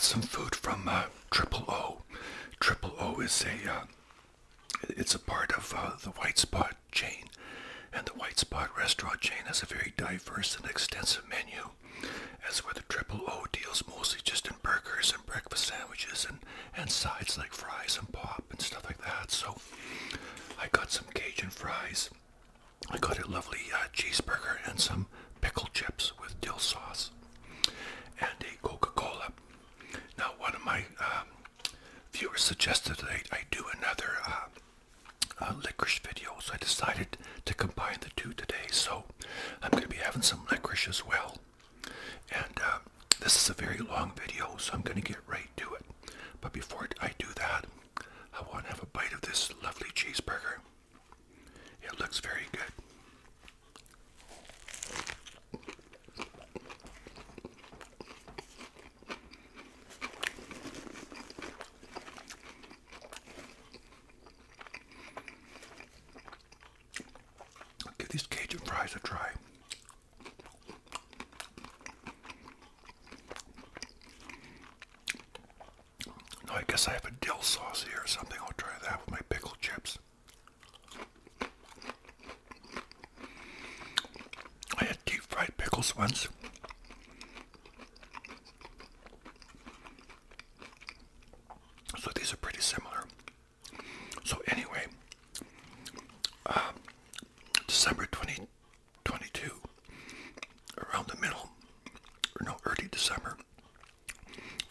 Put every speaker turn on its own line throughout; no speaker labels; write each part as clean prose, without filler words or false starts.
some food from Triple O. Triple O is it's a part of the White Spot chain, and the White Spot restaurant chain has a very diverse and extensive menu, as where the Triple O deals mostly just in burgers and breakfast sandwiches and sides like fries and pop and stuff like that. So I got some Cajun fries. I got a lovely cheeseburger and some pickle chips with dill sauce and a Coca-Cola. Now, one of my viewers suggested that I do another licorice video, so I decided to combine the two today. So I'm going to be having some licorice as well. And this is a very long video, so I'm going to get right to it. But before I do that, I want to have a bite of this lovely cheeseburger. It looks very good. I'll give these Cajun fries a try. No, I guess I have a dill sauce here or something. I'll try that with my pickle chips. I had deep fried pickles once. So these are pretty similar. So anyway, December 2022, around the middle, or no, early December,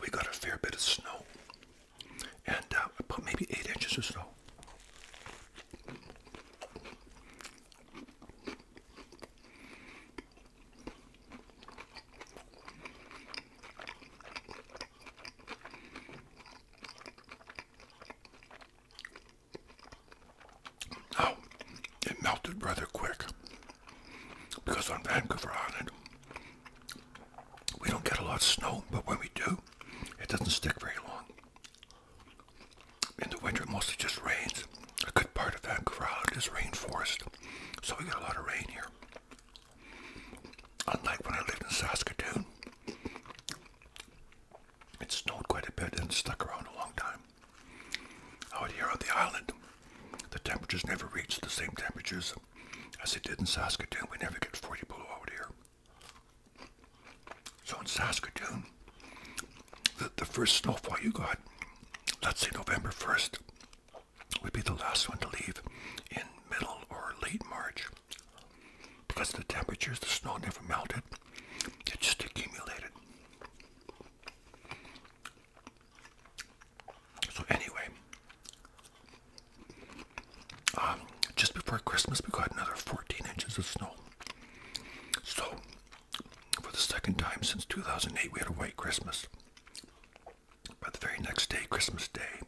we got a fair bit of snow. And about maybe 8 inches of snow. Now, it melted rather quick, because on Vancouver Island, we don't get a lot of snow, but when we do, it doesn't stick very long. In the winter, it mostly just rains. A good part of Vancouver Island is rainforest, so we get a lot of rain here. Unlike when I lived in Saskatoon, it snowed quite a bit and stuck around a long time. Out here on the island, the temperatures never reach the same temperatures as it did in Saskatoon. We never get 40 below out here. So in Saskatoon, the first snowfall you got, let's say November 1st, would be the last one to leave in middle or late March. Because of the temperatures, the snow never melted. It just accumulated. So anyway, just before Christmas, we got another 14 inches of snow. So, for the second time since 2008, we had a white Christmas. By the very next day, Christmas Day,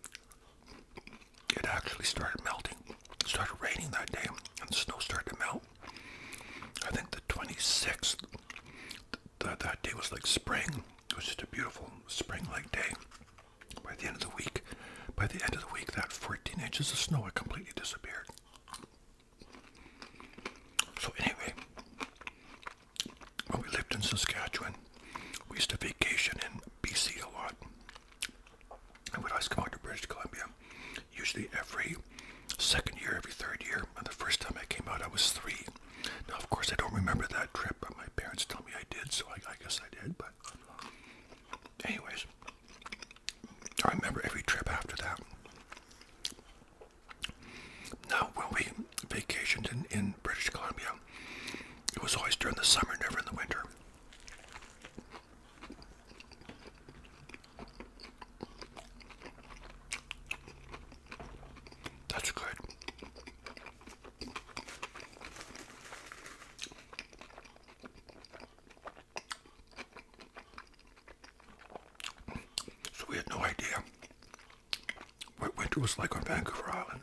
it actually started melting. It started raining that day, and the snow started to melt. I think the 26th, that day was like spring. It was just a beautiful spring-like day. By the end of the week, that 14 inches of snow had completely disappeared. So anyway, when we lived in Saskatchewan, we used to vacation in BC a lot. And we'd always come out to British Columbia, usually every second year, every third year. And the first time I came out, I was 3. Now, of course, I don't remember that trip, but my parents tell me I did, so I guess I did. But anyways, I remember every trip after that. Now, when we vacationed in British Columbia, it was always during the summer, never in the winter. That's good. So we had no idea what winter was like on Vancouver Island.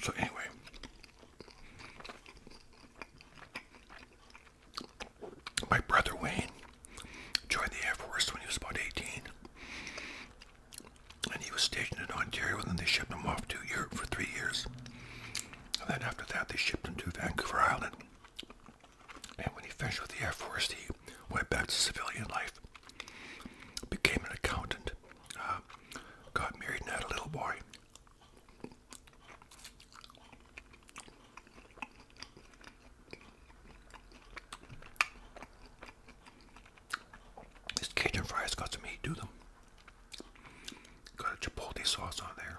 So anyway, my brother Wayne joined the Air Force when he was about 18. And he was stationed in Ontario, and then they shipped him off to Europe for 3 years. And then after that, they shipped him to Vancouver Island. And when he finished with the Air Force, divorced. He went back to civilian life, became an accountant, got married and had a little boy. These Cajun fries got some heat to them. Got a chipotle sauce on there.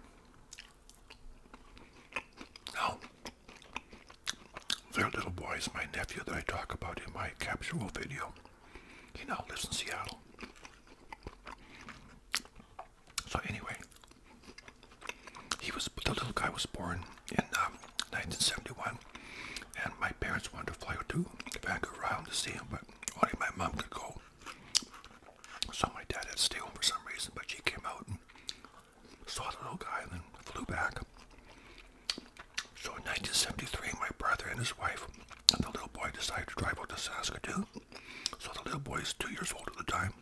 Now, their little boy is my nephew that I talk about in my capsule video. He now lives in Seattle. So anyway, the little guy was born in 1971, and my parents wanted to fly to Vancouver Island to see him, but only my mom could go. So my dad had to stay home for some reason, but she came out and saw the little guy and then flew back. So in 1973, my brother and his wife and the little boy decided to drive out to Saskatoon. So the little boy is 2 years old at the time.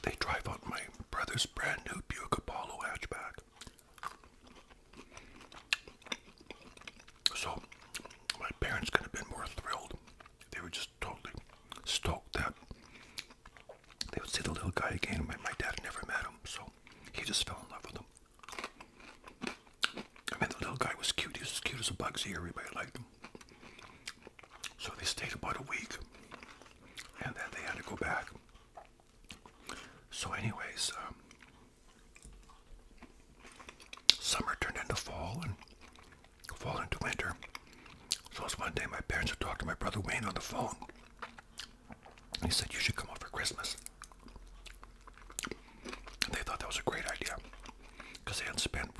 They drive out my brother's brand new Buick Apollo hatchback. So my parents could have been more thrilled. They were just totally stoked that they would see the little guy again. My dad had never met him, so he just fell in love with him. I mean, the little guy was cute. He was as cute as a Bugsy. Everybody liked him. So they stayed about a week, and then they had to go back. So anyways, summer turned into fall, and fall into winter. So it was one day my parents had talked to my brother Wayne on the phone. And he said, "You should come over for Christmas." And they thought that was a great idea, because they hadn't spent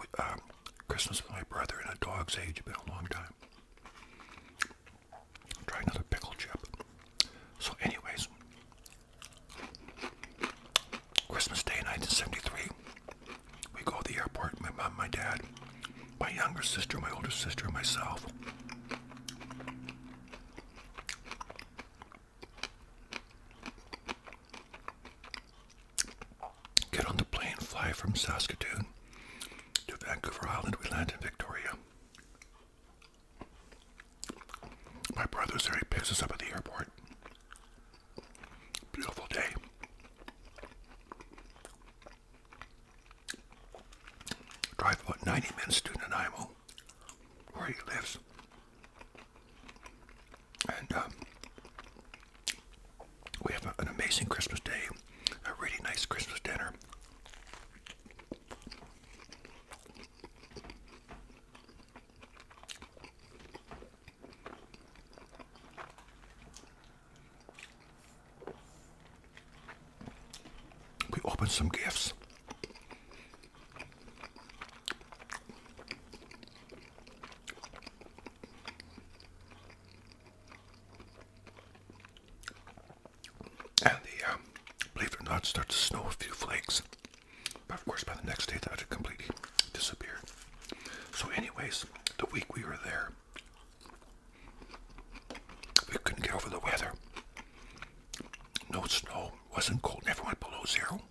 Christmas with my brother in a dog's age. It's been a long time. Try another pickle chip. So anyways, Christmas Day 1973, we go to the airport, my mom, my dad, my younger sister, my older sister, and myself. Get on the plane, fly from Saskatoon to Vancouver Island. We land in Victoria. My brother's there, he picks us up at the airport. Beautiful day. Drive about 90 minutes to Nanaimo, where he lives. And we have an amazing Christmas day, a really nice Christmas dinner. We opened some gifts. And believe it or not, it started to snow a few flakes. But of course, by the next day, that had completely disappeared. So anyways, the week we were there, we couldn't get over the weather. No snow, wasn't cold, never went below zero.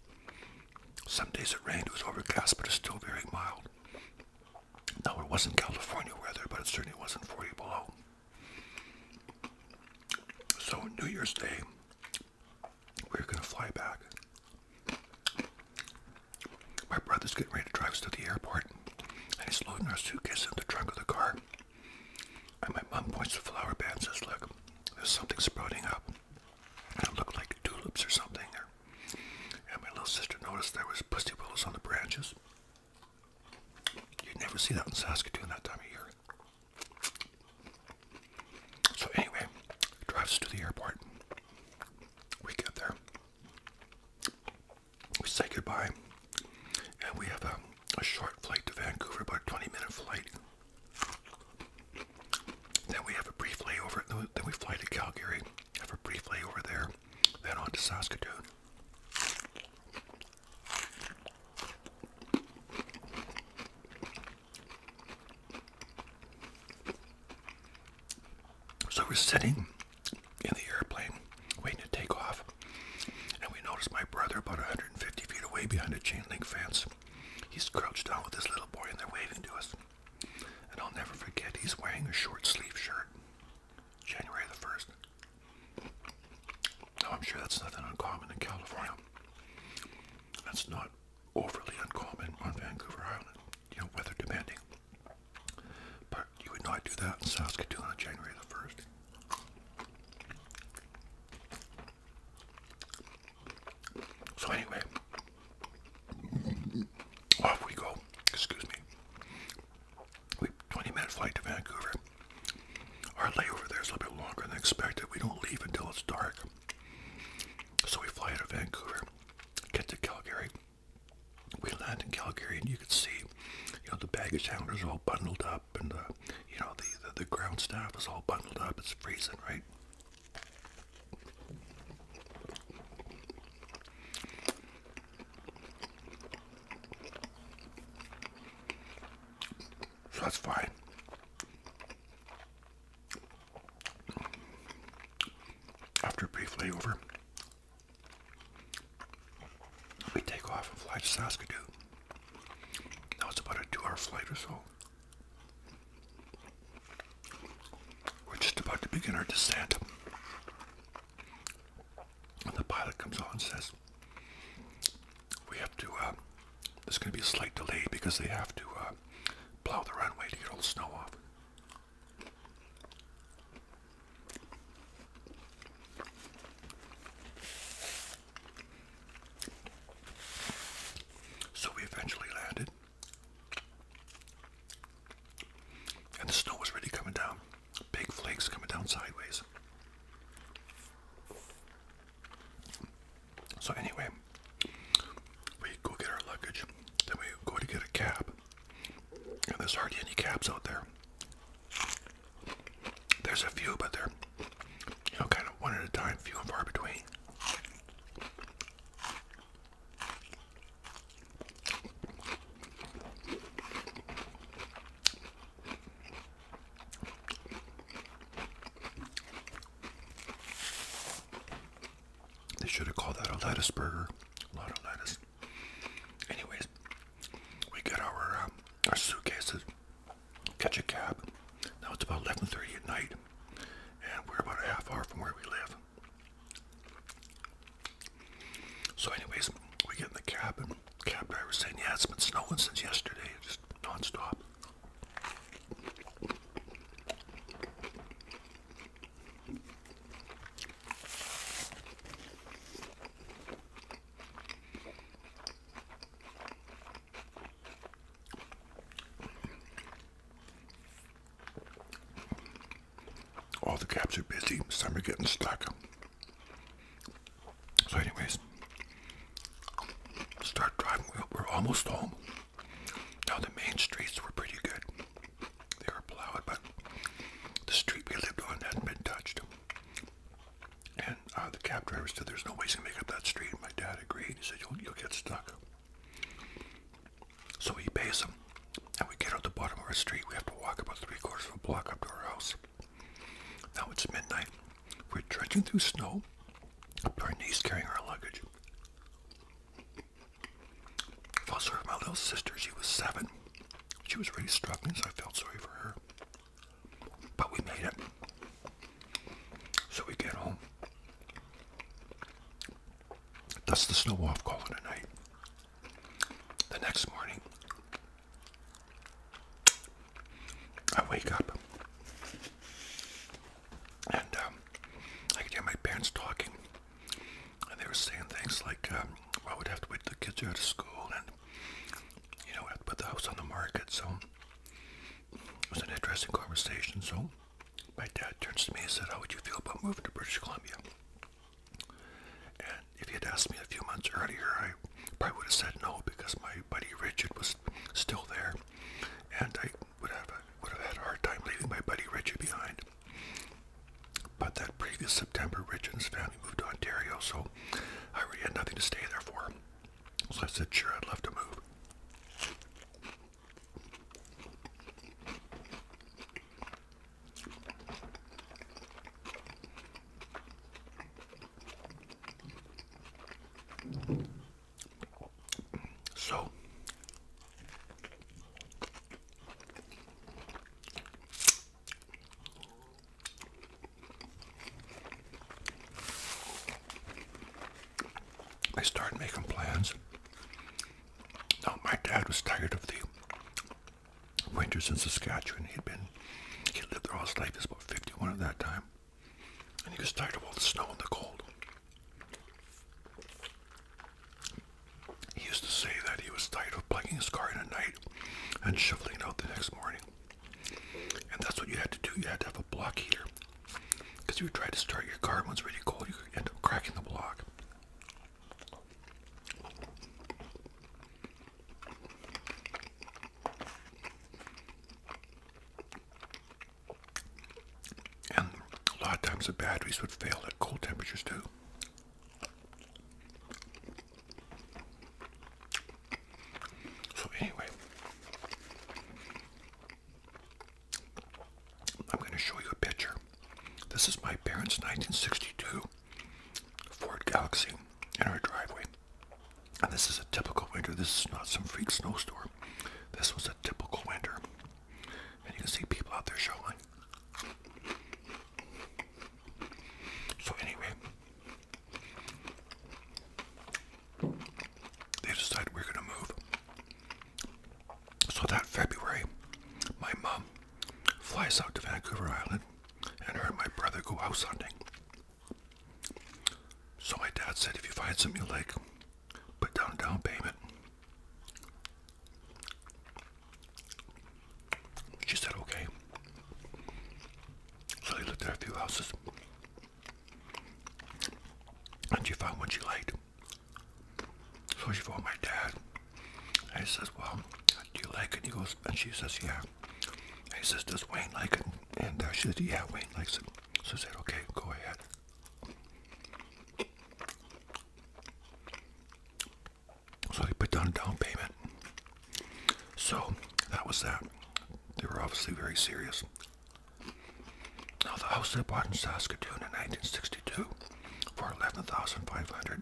Some days it rained, it was overcast, but it's still very mild. Now, it wasn't California weather, but it certainly wasn't 40 below. So New Year's Day, we were going to fly back. My brother's getting ready to drive us to the airport, and he's loading our suitcase in the trunk of the car. And my mom points to the flower bed and says, "Look, there's something sprouting up." And it looked like tulips or something there. And my little sister noticed there was pussy willows on the branches. You'd never see that in Saskatoon that time of year. So anyway, drives us to the airport. We get there. We say goodbye. And we have a short flight to Vancouver, about a 20-minute flight. Then we have a brief layover. Then we fly to Calgary, have a brief layover there, then on to Saskatoon. So we're sitting in the airplane, waiting to take off, and we notice my brother about 150 feet away behind a chain link fence. He's crouched down with his little boy, and they're waving to us. And I'll never forget, he's wearing a short sleeve shirt. January the 1st. Now, I'm sure that's nothing uncommon in California. That's not overly uncommon on Vancouver Island, weather depending. But you would not do that in Saskatoon on January the 1st. So anyway, off we go. Excuse me. 20-minute flight to Vancouver. Our layover there is a little bit longer than expected. We don't leave until it's dark. So we fly out of Vancouver, get to Calgary. We land in Calgary, and you can see, the baggage handlers are all bundled up, and the ground staff is all bundled up. It's freezing, right? So that's fine. After a brief layover, we take off and fly to Saskatoon. Now it's about a 2-hour flight or so. We're just about to begin our descent. And the pilot comes on and says, we have to, there's going to be a slight delay because they have to plow the runway to get all the snow off. So we eventually landed, and the snow was really coming down, big flakes coming down sideways. So anyway, we go get our luggage, then we go to get a cab, and there's hardly any cabs out there. There's a few, but they're, kind of one at a time, few and far between. They should have called that a lettuce burger. A lot of lettuce. Anyways, we get our suitcases, catch a cab. Now it's about 11:30 at night, and we're about a half hour from where we live. So anyways, we get in the cab, and the cab driver's saying, yeah, it's been snowing since yesterday, just non-stop. All the cabs are busy, some are getting stuck. So anyways, start driving, we're almost home. Now the main streets were pretty good. They were plowed, but the street we lived on hadn't been touched. And the cab driver said there's no way he's going to make up that street. My dad agreed. He said, you'll get stuck. So he pays him, and we get out the bottom of our street. We have to walk about 3/4 of a block up to our house. Now it's midnight. We're trudging through snow, up to our knees carrying our luggage. I felt sorry for my little sister. She was 7. She was really struggling, so I felt sorry for her. But we made it. So we get home. Dust the snow off, call it a night. The next morning, I wake up. And I could hear my parents talking, and they were saying things like, well, we'd have to wait till the kids are out of school, and, we have to put the house on the market. So it was an interesting conversation. So my dad turns to me and said, how would you feel about moving to British Columbia? And if he had asked me a few months earlier, I probably would have said no, because my buddy Richard was still there, and I would have had a hard time leaving my buddy Richard behind. But that previous September, Richard and his family moved to Ontario, so I really had nothing to stay there for. So I said, sure, I'd love to move. So I started making plans. Now, my dad was tired of the winters in Saskatchewan. He lived there all his life. He was about 51 at that time. And he was tired of all the snow and the cold. He used to say that he was tired of plugging his car in at night and shoveling it out the next morning. And that's what you had to do. You had to have a block heater. Because if you tried to start your car when it's really cold, you could end up cracking the block. And a lot of times the batteries would fail at cold temperatures too. So anyway, I'm going to show you a picture. This is my parents' 1962 Ford Galaxy in our driveway. And this is a typical winter. This is not some freak snowstorm. This was a typical winter. And you can see people out there shoveling. So anyway, they decided we're going to move. So that February, my mom flies out to Vancouver Island, and her and my brother go house hunting. So my dad said, if you find something you like, put down a down payment. She said, okay. So they looked at a few houses, and she found one she liked. So she phoned my dad, and he says, well, do you like it? He goes, and she says, yeah. And he says, does Wayne like it? And she said, yeah, Wayne likes it. So I said, okay, go ahead. So he put down a down payment. So that was that. They were obviously very serious. Now the house they bought in Saskatoon in 1962 for $11,500,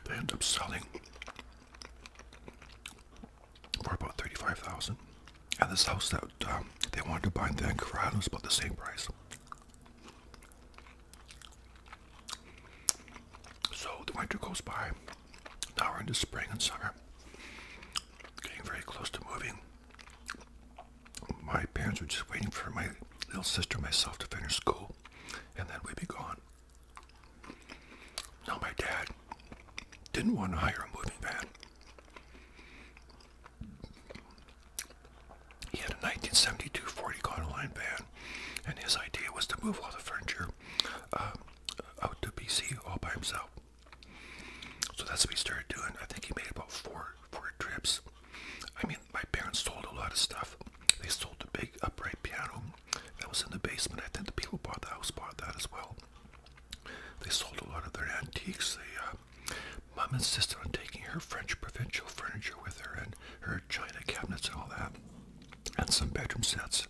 they ended up selling for about $35,000. And this house that they wanted to buy in Vancouver Island was about the same price. So the winter goes by. Now we're into spring and summer. Getting very close to moving. My parents were just waiting for my little sister and myself to finish school, and then we'd be gone. Now my dad didn't want to hire a moving van. He had a 1972 Ford Econoline van, and his idea was to move all the furniture out to BC all by himself. So that's what we started doing. I think he made about four trips. I mean, my parents sold a lot of stuff. They sold the big upright piano that was in the basement. I think the people bought the house bought that as well. They sold a lot of their antiques. Mom insisted on taking her French provincial furniture with her, and her china cabinets and all that, and some bedroom sets.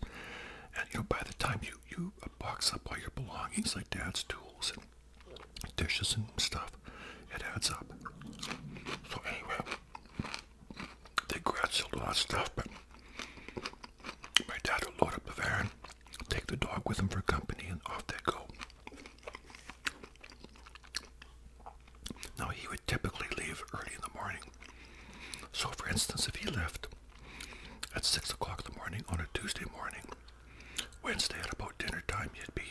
And you know, by the time you box up all your belongings, like Dad's tools and dishes and stuff, it adds up. So anyway, they garage sold a lot of stuff, but my dad would load up the van, take the dog with him for company, and off they'd go. Now he would typically leave early in the morning. So for instance, if he left at 6 o'clock in the morning on a Tuesday morning, Wednesday at about dinner time, he'd be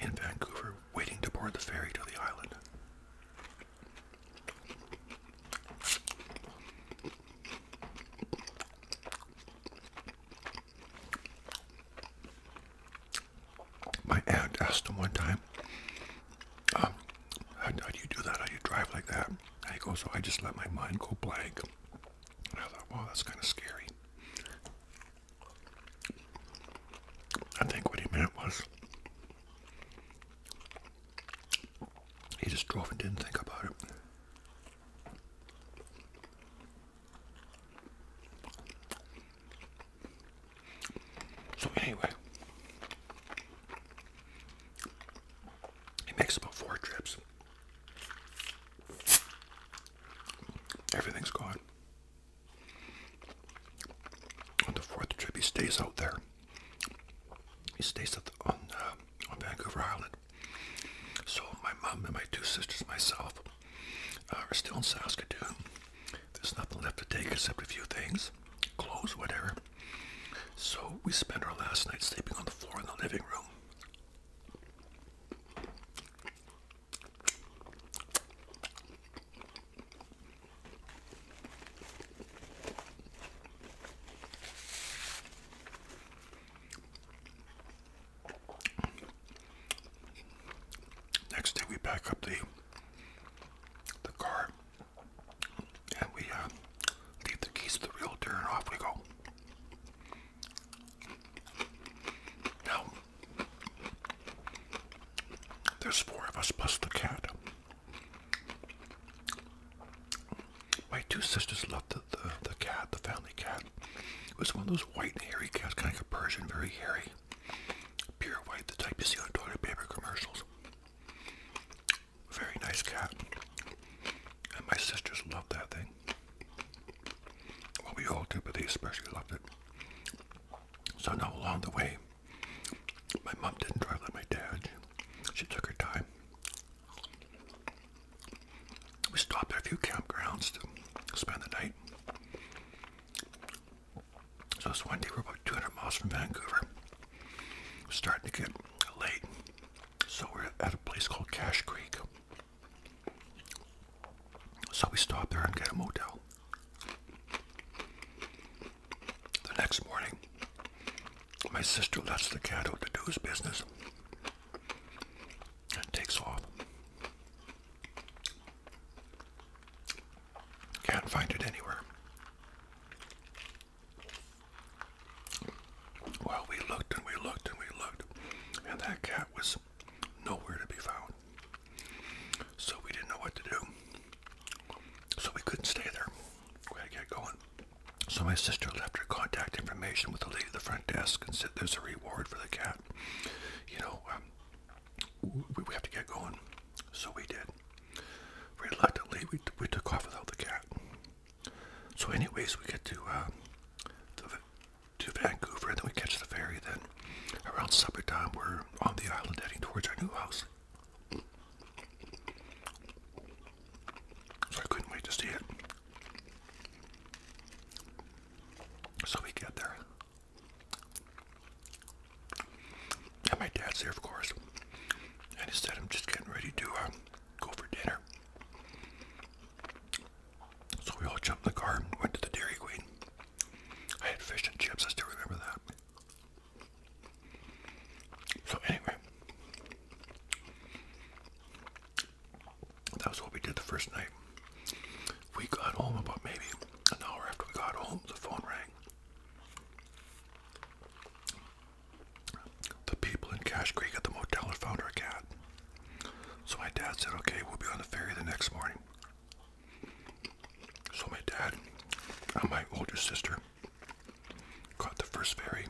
in Vancouver waiting to board the ferry to the island. My aunt asked him one time, how do you do that? How do you drive like that? And he goes, oh, I just let my mind go blank. And I thought, wow, that's kind of scary. I think what he meant was he just drove and didn't think about it. So anyway, he makes about 4 trips. Everything's gone. On the 4th trip, he stays out there. He stays on Vancouver Island. So my mom and my 2 sisters, myself, We're still in Saskatoon. There's nothing left to take except a few things, clothes, whatever. So we spent our last night sleeping on the floor in the living room. Next day we pack up the car and we leave the keys to the realtor and off we go. Now, there's 4 of us plus the cat. My 2 sisters loved the cat, the family cat. It was one of those white and hairy cats, kind of like a Persian, very hairy. Pure white, the type you see on toilet paper commercials. Very nice cat. And my sisters loved that thing. Well, we all do, but they especially loved it. So now along the way, my mom didn't drive like my dad. She took her time. We stopped at a few campgrounds to spend the night. So this one day we're about 200 miles from Vancouver. We're starting to get late. So we're at a place called Cache Creek. So we stop there and get a motel. The next morning, my sister lets the cat out to do his business and takes off. Can't find it anywhere. Well, we looked and we looked and we looked, and that cat was nowhere to be found. So we didn't know what to do. So we couldn't stay there. We had to get going. So my sister left her contact information with the lady at the front desk and said there's a reward for the cat. You know, we have to get going. So we did. Reluctantly, we took off without the cat. So anyways, we get to Vancouver, and then we catch the ferry. Then around supper time, we're on the island heading towards our new house. So I couldn't wait to see it. So we get there. And my dad's there, of course. And he said, I'm just getting ready to go for dinner. So we all jumped in the car and went to the Dairy Queen. I had fish and chips, I still remember that. So anyway, that was what we did the first night. We got home about maybe an hour after we got home, the phone rang. The people in Cache Creek at the motel had found our cat. So my dad said, okay, we'll be on the ferry the next morning. So my dad and my older sister caught the first ferry.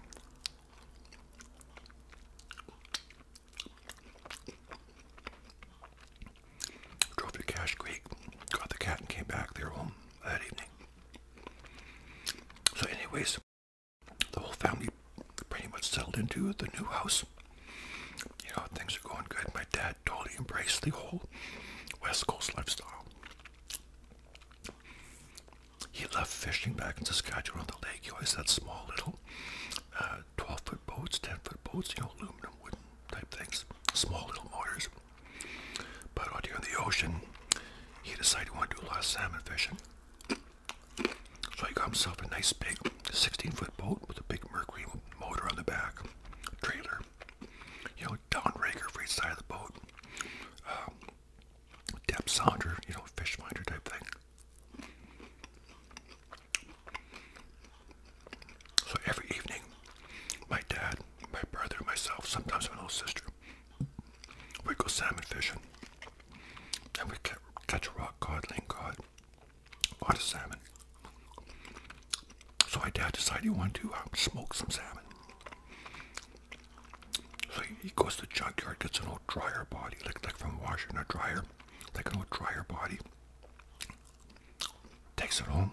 Drove to Cache Creek, got the cat and came back. They were home that evening. So anyways, the whole family pretty much settled into the new house. You know, things are going good. My dad totally embraced the whole West Coast lifestyle. He loved fishing back in Saskatchewan on the lake. He always had small little 12-foot boats, 10-foot boats, you know, aluminum, wooden type things. Small little motors. But out here in the ocean, he decided he wanted to do a lot of salmon fishing. So he got himself a nice big 16-foot boat with a big Mercury motor on the back, trailer, you know, downrigger for each side of the boat, depth sounder, you know, fish finder type thing. So every evening, my dad, my brother, myself, sometimes my little sister, we'd go salmon fishing, and we'd catch a rock cod, lingcod, a lot of salmon. So my dad decided he wanted to smoke some salmon. So he goes to the junkyard, gets an old dryer body, like from a washer and a dryer, like an old dryer body. Takes it home,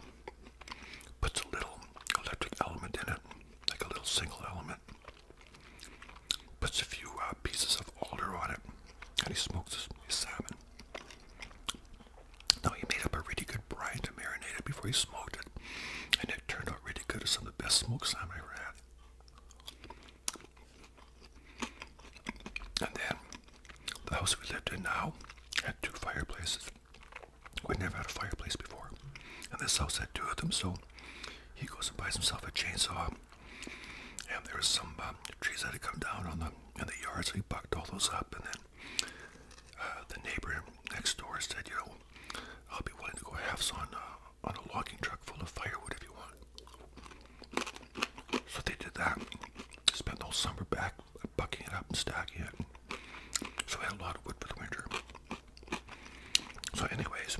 puts a little electric element in it, like a little single element. Puts a few pieces of alder on it, and he smokes his salmon. Now he And it turned out really good. It's some of the best smoked salmon I ever had. And then the house we lived in now had 2 fireplaces. We'd never had a fireplace before. And this house had 2 of them, so he goes and buys himself a chainsaw. And there was some trees that had come down in the yard, so he bucked all those up. And then the neighbor next door said, you know, I'll be willing to go halves on a logging truck full of firewood if you want. So they did that. Spent the whole summer back bucking it up and stacking it. So we had a lot of wood for the winter. So anyways,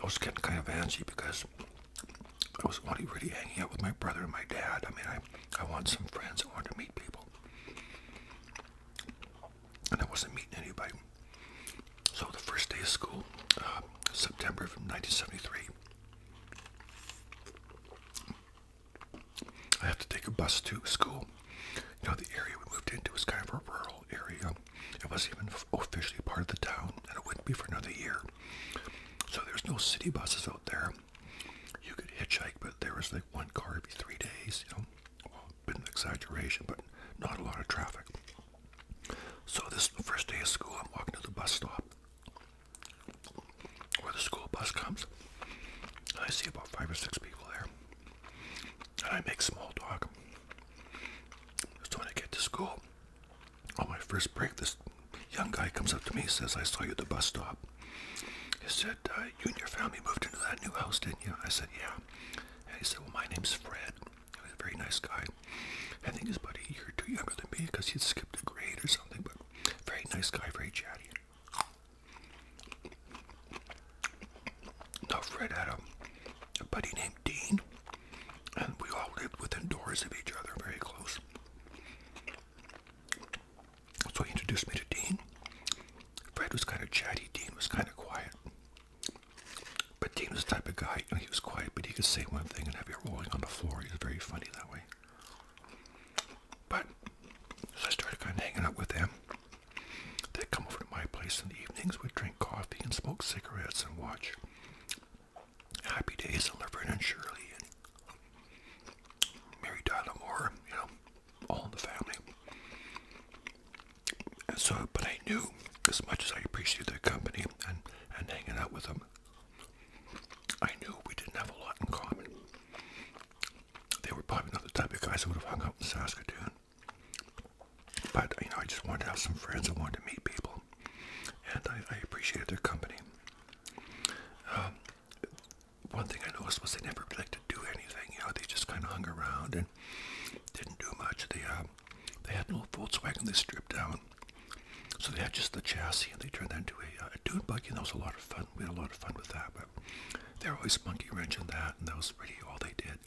I was getting kind of antsy because I was only really hanging out with my brother and my dad. I mean, I wanted some friends. I wanted to meet people. And I wasn't meeting anybody. So the first day of school, September of 1973, I have to take a bus to school. You know, the area we moved into was kind of a rural area. It wasn't even officially part of the town, and it wouldn't be for another year. So there's no city buses out there. You could hitchhike, but there was like 1 car every 3 days, you know. Well, a bit of an exaggeration, but not a lot of traffic. So this is the first day of school. I'm walking to the bus stop where the school bus comes. I see about 5 or 6 people there. And I make small talk. So when I get to school, on my first break, this young guy comes up to me and says, I saw you at the bus stop. He said, you and your family moved into that new house, didn't you? I said, yeah. And he said, well, my name's Fred. He's a very nice guy. I think he's about a year or 2 younger than me because he'd skipped a grade or something, but very nice guy, very chatty. Now, Fred had a buddy named Dean, and we all lived within doors of each other, very close. So he introduced me to Dean. Fred was kind of chatty, Dean was kind of quiet. But Dean was the type of guy, you know, he was quiet, but he could say one thing and have you rolling on the floor. He was very funny that way. But, so I started kind of hanging out with them. They'd come over to my place in the evenings, we'd drink coffee and smoke cigarettes and watch Happy Days on Laverne and Shirley and Mary Tyler Moore, you know, all in the family. And so, but I knew, as much as I appreciated their company and hanging out with them, I knew we didn't have a lot in common. They were probably not the type of guys I would have hung out in Saskatoon. But, you know, I just wanted to have some friends. I wanted to meet people. And I appreciated their company. One thing I noticed was they never liked to do anything. You know, they just kind of hung around and didn't do much. They had an old Volkswagen they stripped down. So they had just the chassis, and they turned that into a dune buggy, and that was a lot of fun. We had a lot of fun with that, but they were always monkey wrenching that, and that was really all they did.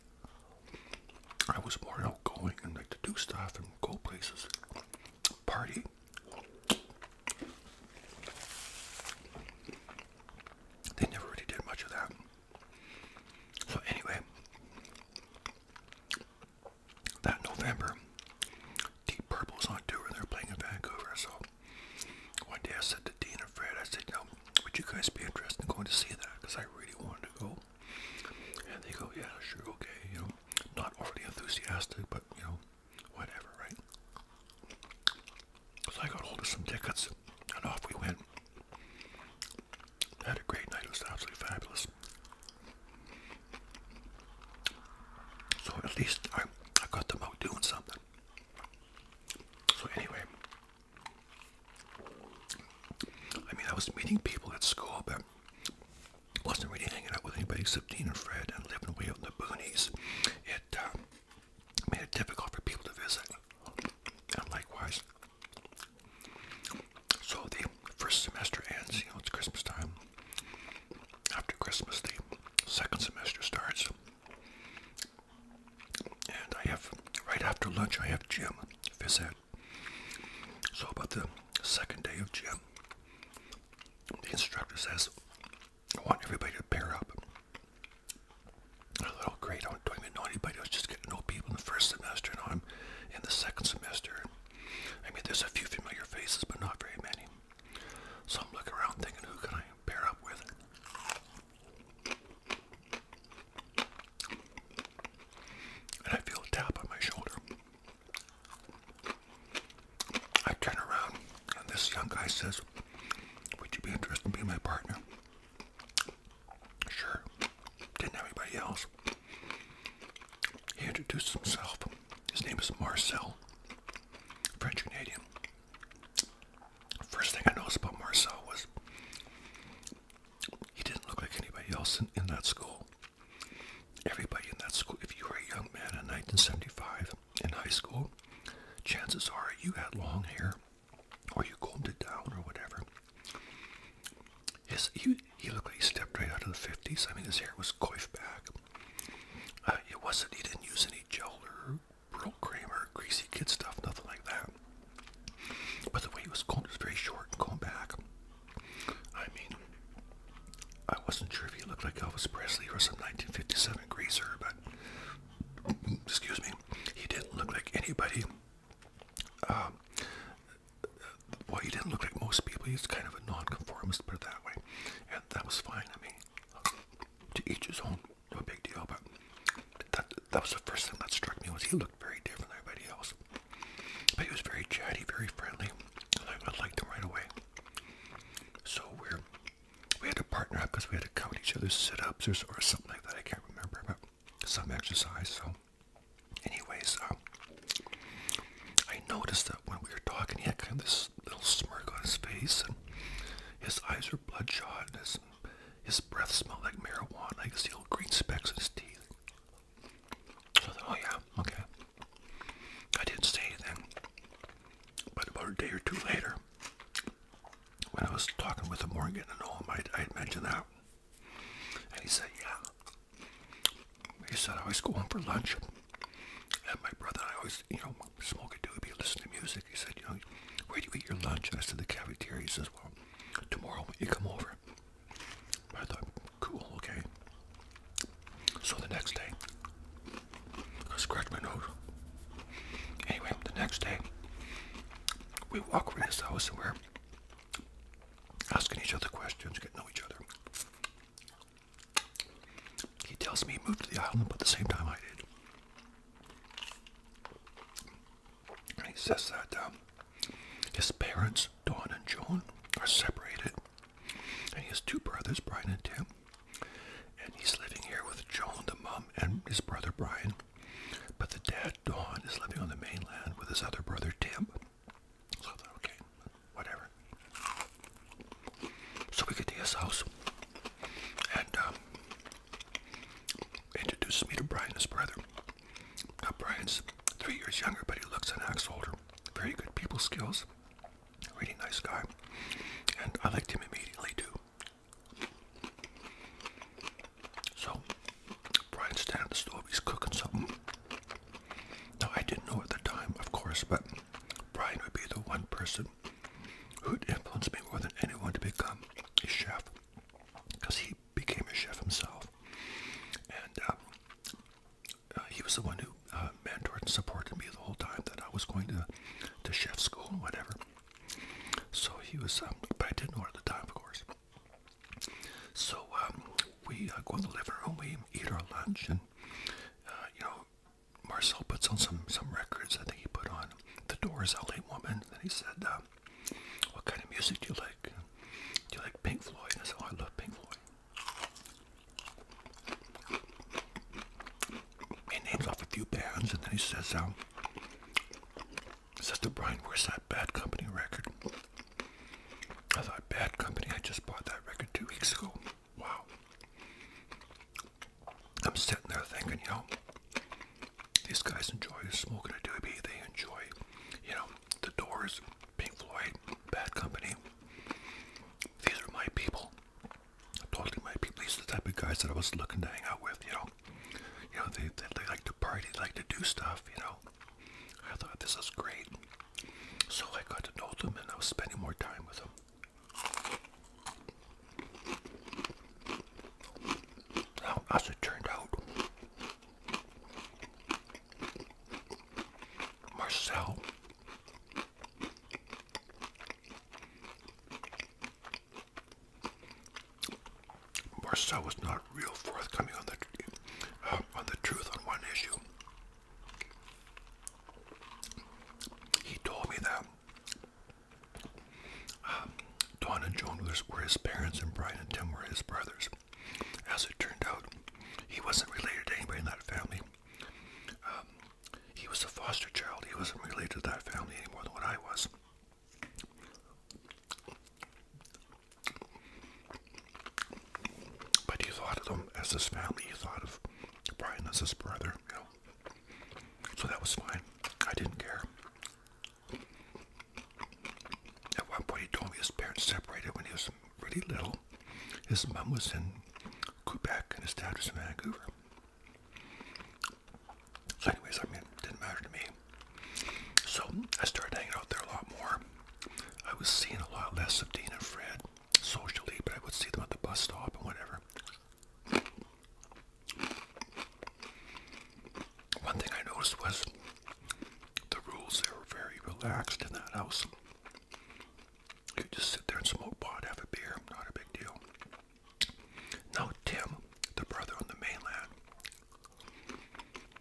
I was more outgoing and like to do stuff and go places, party. They never really did much of that. So anyway, that November, Deep Purple was on tour, and they were playing in Vancouver, so one day I said to Dean and Fred, I said, you know, would you guys be interested in going to see that? Because I really wanted to go. And they go, yeah, sure, okay, you know, not overly enthusiastic, but, you know, whatever, right? So I got hold of some tickets, and off we went. Had a great night. It was absolutely fabulous. So at least I got them out doing something. So anyway, I mean, I was meeting people at school, but wasn't really hanging out with anybody except Dean and Fred, and living way out in the boonies. It made it difficult for people to visit, and likewise. So the first semester ends, you know, it's Christmas time. After Christmas, the second semester starts. And I have, right after lunch, I have gym, phys ed. So about the second day of gym, the instructor says, I want everybody to pair up. I thought, oh great, I don't even know anybody. I was just getting to know people in the first semester. Now I'm in the second semester. I mean, there's a few familiar faces, but not very many. So I'm looking around thinking, who can I pair up with? says, would you be interested in being my partner? Sure. Didn't have anybody else. He introduced himself. His name is Marcel, French Canadian. First thing I noticed about Marcel was he didn't look like anybody else in that school. Everybody in that school, if you were a young man in 1975 in high school, chances are you had long hair or you combed it down or whatever. He looked like he stepped right out of the 50s. I mean, his hair was coiffed back. He didn't use any gel or pearl cream or greasy kid stuff, nothing like that. But the way he was combed was very short and combed back. I mean, I wasn't sure if he looked like Elvis Presley or some 1957 greaser, but, excuse me, he didn't look like anybody. Well, he didn't look like most people. He's kind of a nonconformist, put it that way. And that was fine. I mean, to each his own, no big deal. But that was the first thing that struck me was he looked very different than everybody else. But he was very chatty, very friendly. I liked him right away. So we had to partner up because we had to count each other's sit-ups or something like that. I can't remember, but some exercise. So anyways, I noticed that when we were talking, he had kind of this little smirk on his face, and his eyes were bloodshot, and his breath smelled like marijuana. I could see little green specks in his teeth. So I thought, oh yeah, okay. I didn't say anything. But about a day or two later, when I was talking with him more and getting to know him, I had mentioned that. And he said, yeah. He said, I always go home for lunch. And my brother and I always, smoke a doobie, listen to music. He said, where do you eat your lunch? And I said, the cafeteria. He says, well, tomorrow when you come over. I thought, cool, okay. So the next day, I scratched my nose. Anyway, the next day, we walk over to his house and we're asking each other questions, getting to know each other. He tells me he moved to the island about the same time I did. And he says that his parents, Dawn and Joan, are separated. And he has two brothers, Brian and Tim. And he's living here with Joan, the mom, and his brother Brian. But the dad, Dawn, is living on the mainland with his other brother, Tim. So I thought, okay, whatever. So we get to his house. And introduces me to Brian, his brother. Now, Brian's 3 years younger, but he looks and acts older. Very good people skills. Really nice guy. And I liked him immediately, too. So, Brian's standing at the stove. He's cooking something. Now, I didn't know at the time, of course, but Brian would be the one person who'd influenced me more than anyone to become a chef. Because he became a chef himself. And he was the one who mentored and supported me the whole time that I was going to chef school and whatever. So he was, but I didn't know it at the time, of course. So we go in the living room, we eat our lunch, and Marcel puts on some records. I think he put on The Doors, LA Woman. And he said, what kind of music do you like? Do you like Pink Floyd? And I said, oh, I love Pink Floyd. He names off a few bands, and then he says to Brian, where's that Bad Company record? I thought, Bad Company? I just bought that record 2 weeks ago. Wow. I'm sitting there thinking, these guys enjoy smoking a doobie. They enjoy, The Doors, Pink Floyd, Bad Company. These are my people. Totally my people. These are the type of guys that I was looking to hang out with, They like to party, they like to do stuff, I thought, this is great. So I got to know them, and I was spending more time with them. Now, as it turned out, Marcel was not real forthcoming on the truth on one issue. his brother, you know. So that was fine. I didn't care. At one point he told me his parents separated when he was really little. His mom was in Quebec and his dad was in Vancouver. So anyways, I mean, it didn't matter to me. So I started hanging out there a lot more. I was seeing a lot less of Dean and Fred socially, but I would see them at the bus stop and whatever. One thing I noticed was the rules, they were very relaxed in that house. You could just sit there and smoke pot, have a beer, not a big deal. Now Tim, the brother on the mainland,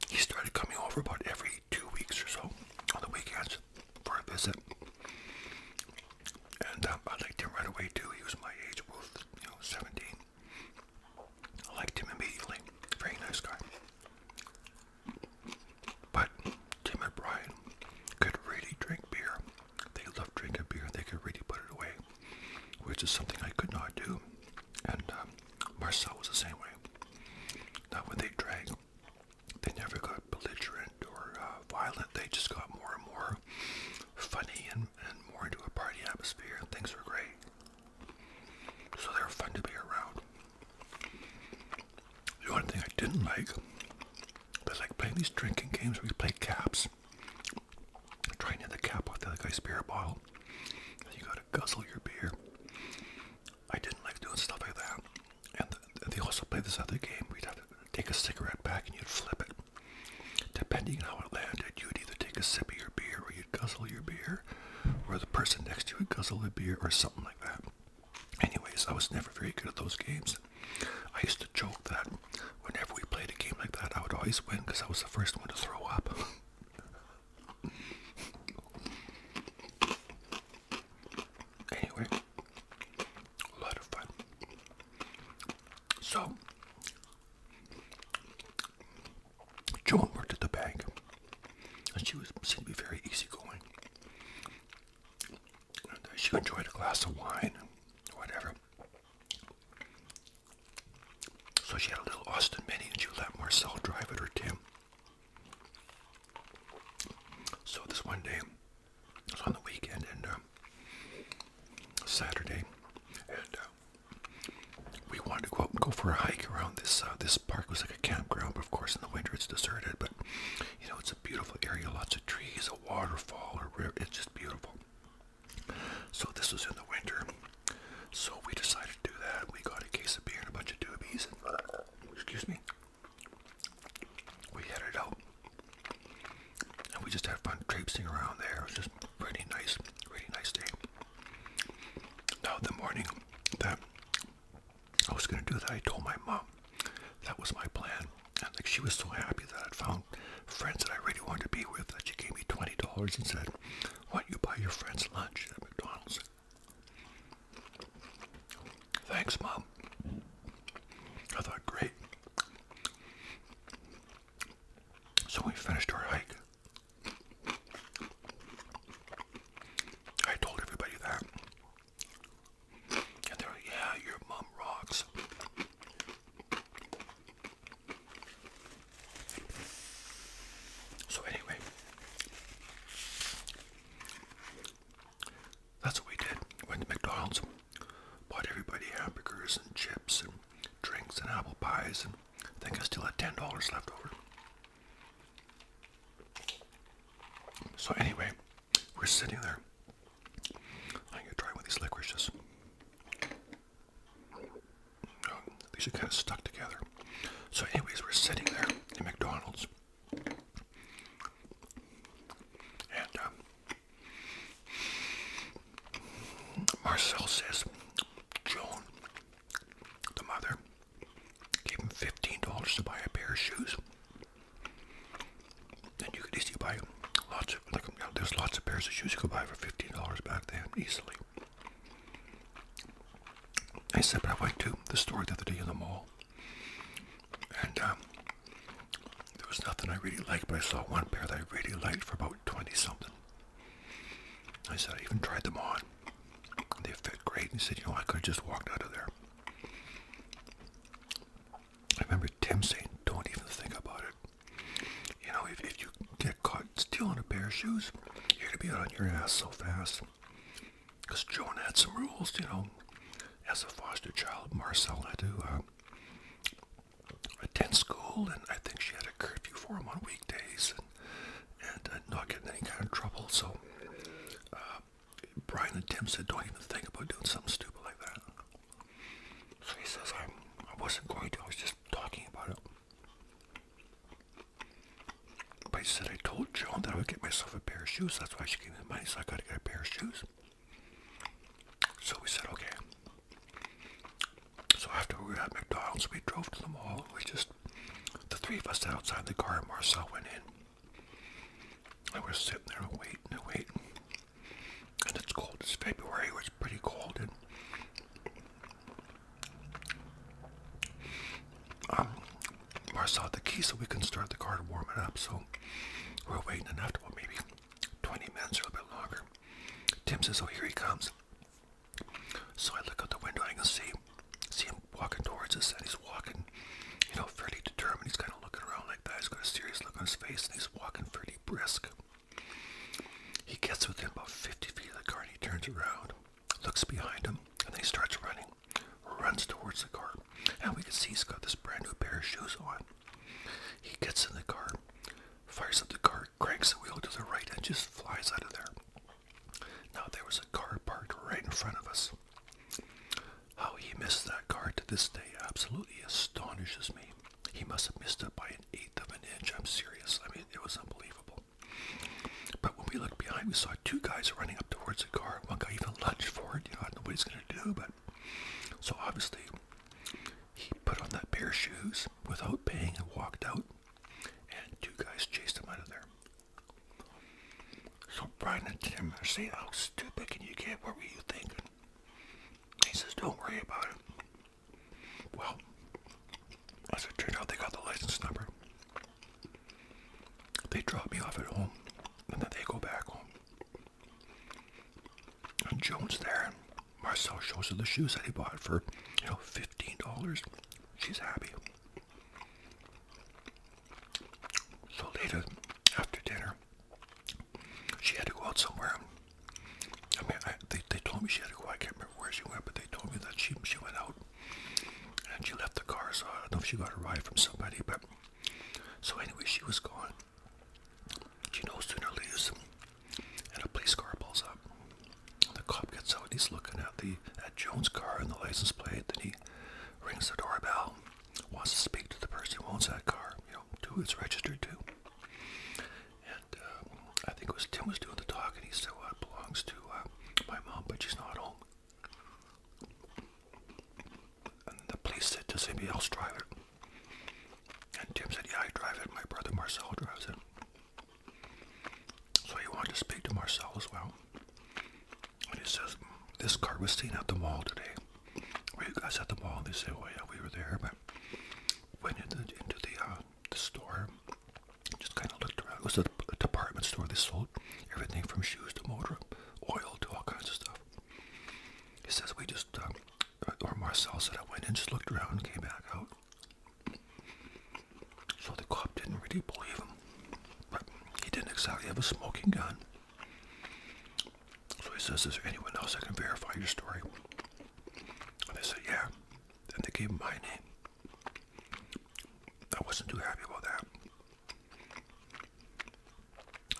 he started coming over about every 2 weeks or so on the weekends for a visit. And I liked him right away too. He was my age, both, 17. I liked him immediately. Very nice guy. But Tim and Brian could really drink beer. They loved drinking beer and they could really put it away, which is something I could not do. And Marcel was the same way. Now when they drank, they never got belligerent or violent. They just got more and more funny and more into a party atmosphere, and things were great. So they were fun to be around. The only thing I didn't like was like playing these drinking games where you play caps. Trying to hit the cap off the other guy's beer bottle. You gotta guzzle your beer. I didn't like doing stuff like that. And they also played this other game where you'd have to take a cigarette pack and you'd flip it. Depending on how it landed, you'd either take a sip of your beer or you'd guzzle your beer, or the person next to you would guzzle a beer or something like that. Anyways, I was never very good at those games. I used to joke that whenever we played a game like that, I would always win because I was the first one to throw up. Anyway, a lot of fun. So, Joan worked at the bank, and she seemed to be very easygoing. And she enjoyed a glass of wine, or whatever. So she had a little Austin Mini, and she would let Marcel drive it, or Tim. So this one day, it was on the weekend, and Saturday, and we wanted to go out and go for a hike around this park. It was like a campground, but of course in the winter it's deserted, but it's a beautiful area, lots of trees, a waterfall, a river. It's just beautiful. So this was in the winter, so we decided to do that. We got a case of beer and a bunch of doobies, and excuse me, we headed out, and we just had fun traipsing around there. It was just pretty nice, really nice day. Now the morning that I was going to do that, I told my mom that was my plan, and like she was so happy that I'd found friends that I really wanted to be with that she gave me $20 and said, "Why don't you buy your friends lunch at McDonald's?" Thanks, Mom. I thought, great. So we finished our hike. I told everybody that. And they're like, "Yeah, your mom rocks." So anyway, that's what we did. Went to McDonald's, bought everybody hamburgers and chips and drinks and apple pies, and I think I still had $10 left over. So anyway, we're sitting there. I'm gonna try one of these licorices. These are kind of stuck together. So anyways, we're sitting there in McDonald's, and Marcel says Joan, the mother, gave him $15 to buy a pair of shoes. And you could easily buy lots of, there's lots of pairs of shoes you could buy for $15 back then, easily. I said, but I went to the store the other day in the mall, and there was nothing I really liked, but I saw one pair that I really liked for about 20 something. I said, I even tried them on. They fit great. And he said, I could have just walked out of there. I remember Tim saying, don't even think about it. shoes. You're gonna be out on your ass so fast. Because Joan had some rules, you know. As a foster child, Marcel had to attend school, and I think she had a curfew for him on weekdays, and not getting any kind of trouble. So Brian and Tim said, don't even think about doing something stupid like that. So he says, I wasn't going to, I was just talking about it. But he said, I told Joan that I would get myself a pair of shoes. That's why she gave me the money, so I got to get a pair of shoes. So we said, okay. So after we were at McDonald's, we drove to the mall. We just, the three of us sat outside the car, and Marcel went in. And we're sitting there and waiting and waiting. And it's cold. It's February, where it's pretty cold. And Marcel had the key so we can start the car to warm it up. So we're waiting, and after maybe 20 minutes or a bit longer, Tim says, oh, here he comes. So I look out the window and I can see him walking towards us, and he's walking, you know, fairly determined. He's kind of looking around like that. He's got a serious look on his face, and he's walking fairly brisk. He gets within about 50 feet of the car, and he turns around, looks behind him, and then he starts running, runs towards the car, and we can see he's got this brand new pair of shoes on. He gets in the car, fires up the car, cranks the wheel to the right, and just flies out of there. Now there was a car parked right in front of us. How he missed that car to this day absolutely astonishes me. He must have missed it by an eighth of an inch. I'm serious. I mean, it was unbelievable. But when we looked behind, we saw two guys running up towards the car. One guy even lunged for it. You know, I don't know what he's going to do, but so obviously he put on that pair of shoes without paying and walked out, and two guys chased him out of there. So Brian and Tim are saying, how stupid can you get? What were you thinking? He says, don't worry about it. Well, as it turned out, they got the license number. They drop me off at home, and then they go back home. And Joan's there, and Marcel shows her the shoes that he bought for, you know, $15. She's happy. So later, after dinner, she had to go out somewhere. I mean, they told me she had to go. I can't remember where she went, but they told me that she went out and she left the car. So I don't know if she got a ride from somebody, but so anyway, she was gone. She no sooner leaves, and a police car pulls up. The cop gets out. He's looking at Joan's car and the license plate. Then he rings the doorbell, wants to speak to the person who owns that car. You know, who it's registered to. And I think it was Tim was doing the talking. He said, well, it belongs to my mom, but she's not home. And the police said, does anybody else drive it? And Tim said, yeah, I drive it. My brother Marcel drives it. So he wanted to speak to Marcel as well. And he says, this car was seen at the mall today. Were you guys at the mall? And they say, oh yeah, we were there, but went into the store, just kind of looked around. It was a department store. They sold everything from shoes to motor oil to all kinds of stuff. He says, we just, or Marcel said, I went in, just looked around and came back out. So the cop didn't really believe him, but he didn't exactly have a smoking gun. So he says, is there anyone else that can verify your story? And they said, yeah. Then they gave him my name. I wasn't too happy about that.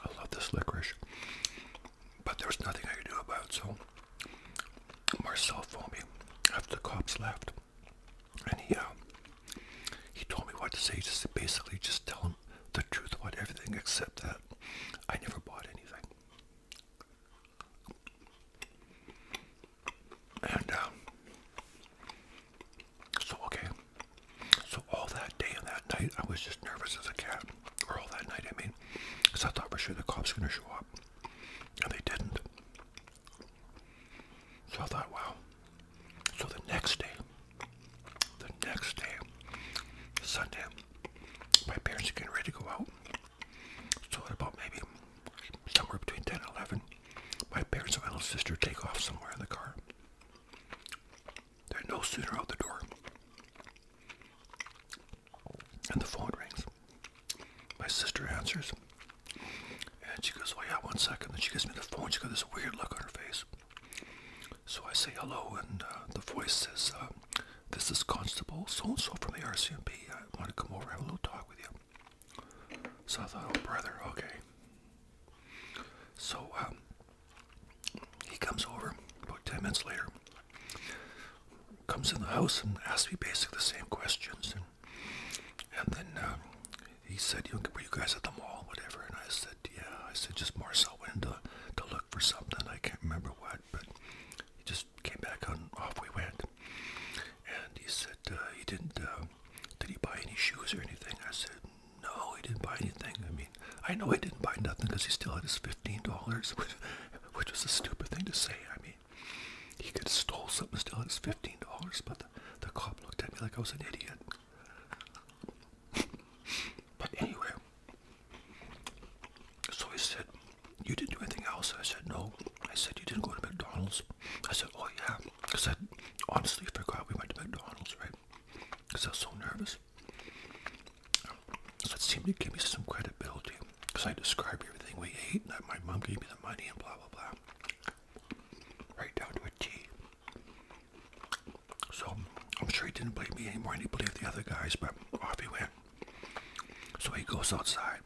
I love this licorice, but there was nothing I could do about it, so Marcel phoned me after the cops left, and he told me what to say, just basically just tell him the truth about everything except that I never bought anything. And so okay, so all that day and that night I was just nervous as a cat, or all that night I mean, because I thought for sure the cops were going to show up, and they didn't. So I thought, wow. So the next day, Sunday, my parents are getting ready to go out. So at about maybe somewhere between 10 and 11, my parents and my little sister take off somewhere in the car. They're no sooner out the door, and the phone rings. My sister answers, and she goes, oh yeah, 1 second. Then she gives me the phone. She got this weird look on her face. So I say hello, and the voice says, this is Constable so-and-so from the RCMP. I want to come over and have a little talk with you. So I thought, oh, brother, okay. So he comes over about 10 minutes later, comes in the house and asks me basically the same questions. And then he said, were you guys at the mall, whatever? And I said, yeah. I said, just Marcel went in to look for something. I can't remember what, but he just came back and off we went. And he said, he didn't, did he buy any shoes or anything? I said, no, he didn't buy anything. I mean, I know he didn't buy nothing because he still had his $15, which was a stupid thing to say. I mean, he could have stole something and still had his $15, but the cop looked at me like I was an idiot. But anyway, so he said, you didn't do anything else? I said, no. I said, you didn't go to McDonald's? I said, oh yeah. I said, honestly, I forgot we went to McDonald's, right? Because I was so nervous. So it seemed to give me some credibility, because I described everything we ate, and that my mom gave me the money, and blah, blah, blah. Right down to a T. So I'm sure he didn't believe me anymore, and he believed the other guys, but off he went. So he goes outside.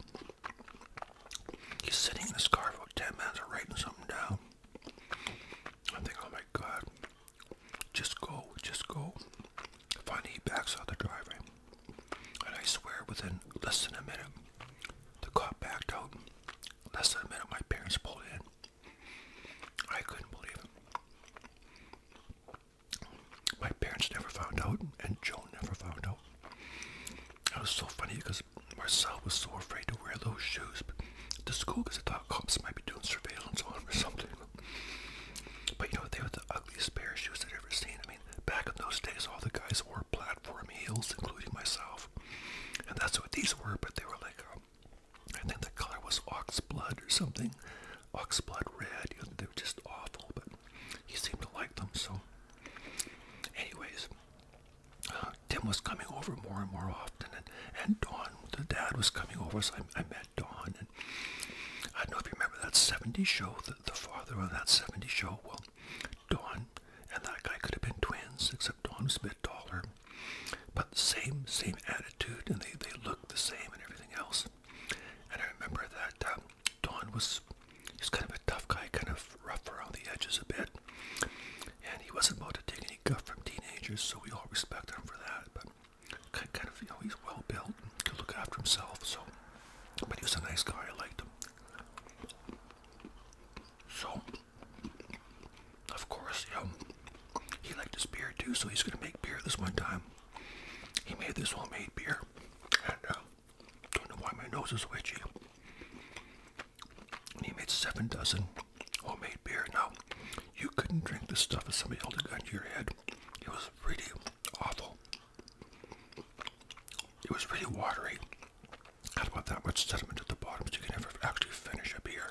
He's sitting in his car for about 10 minutes writing something down. I'm thinking, oh my God, just go, just go. Finally, he backs out the driveway. And I swear, within less than a minute, the cop backed out. Less than a minute, my parents pulled in. I couldn't believe it. My parents never found out, and Joan never found out. It was so funny because Marcel was so afraid to wear those shoes at the school because I thought cops might be doing surveillance on him or something. But you know, they were the ugliest pair of shoes I'd ever seen. I mean, back in those days, all the guys wore platform heels, including myself. And that's what these were, but they were like, I think the color was oxblood or something. Oxblood red. You know, they were just awful, but he seemed to like them, so. Anyways, Tim was coming over more and more often, and Dawn, the dad, was coming over, so I met Dawn, and I don't know if you remember that 70s show, the father on that 70s show. Well, Dawn and that guy could have been twins, except Dawn was a bit taller, but same attitude, and they looked the same and everything else. And I remember that Dawn was kind of a tough guy, kind of rough around the edges a bit, and he wasn't about to take any guff from teenagers, so we all respect him for that. But kind of, you know, he's well built, could look after himself. So, but he was a nice guy. I liked him. So, of course, you know, he liked his beer too. So he's gonna make beer this one time. He made this homemade beer, and don't know why my nose is itchy. And he made 7 dozen homemade beer. Now, you couldn't drink this stuff if somebody held a gun to your head. It was really awful. It was really watery. Had about that much sediment at the bottom, so you can never actually finish a beer.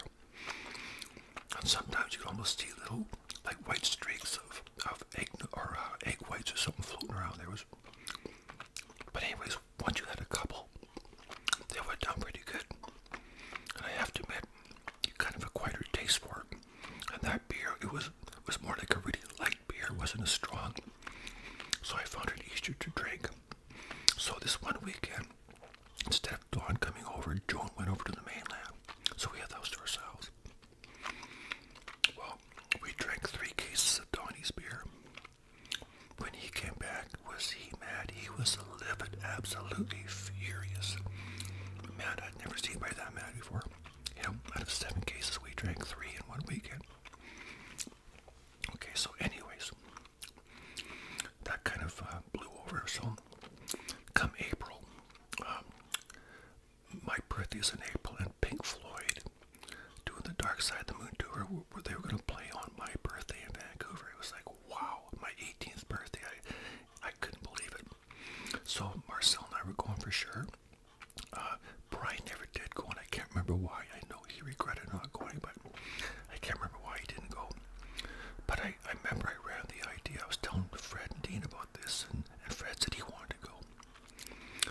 And sometimes you can almost see little, like, white streaks of egg or egg whites or something floating around. But anyways, once you had a couple, they went down pretty good. And I have to admit, you kind of acquired a taste for it. And that beer, it was more like a really light beer. It wasn't as strong. So I found it easier to drink. So this one weekend, instead of Dawn coming over, Joan went over to the mainland. So we had the house to ourselves. Well, we drank 3 cases of Donnie's beer. When he came back, was he mad? He was livid, absolutely furious. Man, I'd never seen anybody that mad before. You know, out of 7 cases, we drank 3 in one weekend. Okay, so anyways, that kind of blew over. So come April, my birthday is in April, and Pink Floyd doing the Dark Side of the Moon tour, where they were going to play on my birthday in Vancouver. It was like, wow, my 18th birthday. I couldn't believe it. So Marcel and I were going for sure. Brian never did go, and I can't remember why. I know he regretted not going, but I can't remember why he didn't go. But I remember I ran the idea. I was telling Fred and Dean about this, and Fred said he wanted to go.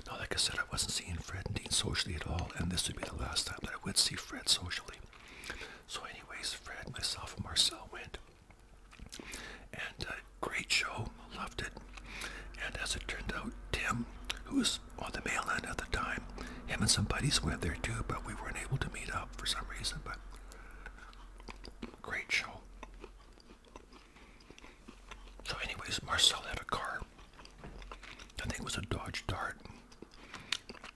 Now, like I said, I wasn't seeing Fred and Dean socially at all, and this would be the last time that I would see Fred socially. So anyways, Fred, myself, and Marcel went. And great show, loved it. And as it turned out, Tim, who was on the mainland at the time, him and some buddies went there too, but we weren't able to meet up for some reason. But great show. So anyways, Marcel had a car. I think it was a Dodge Dart.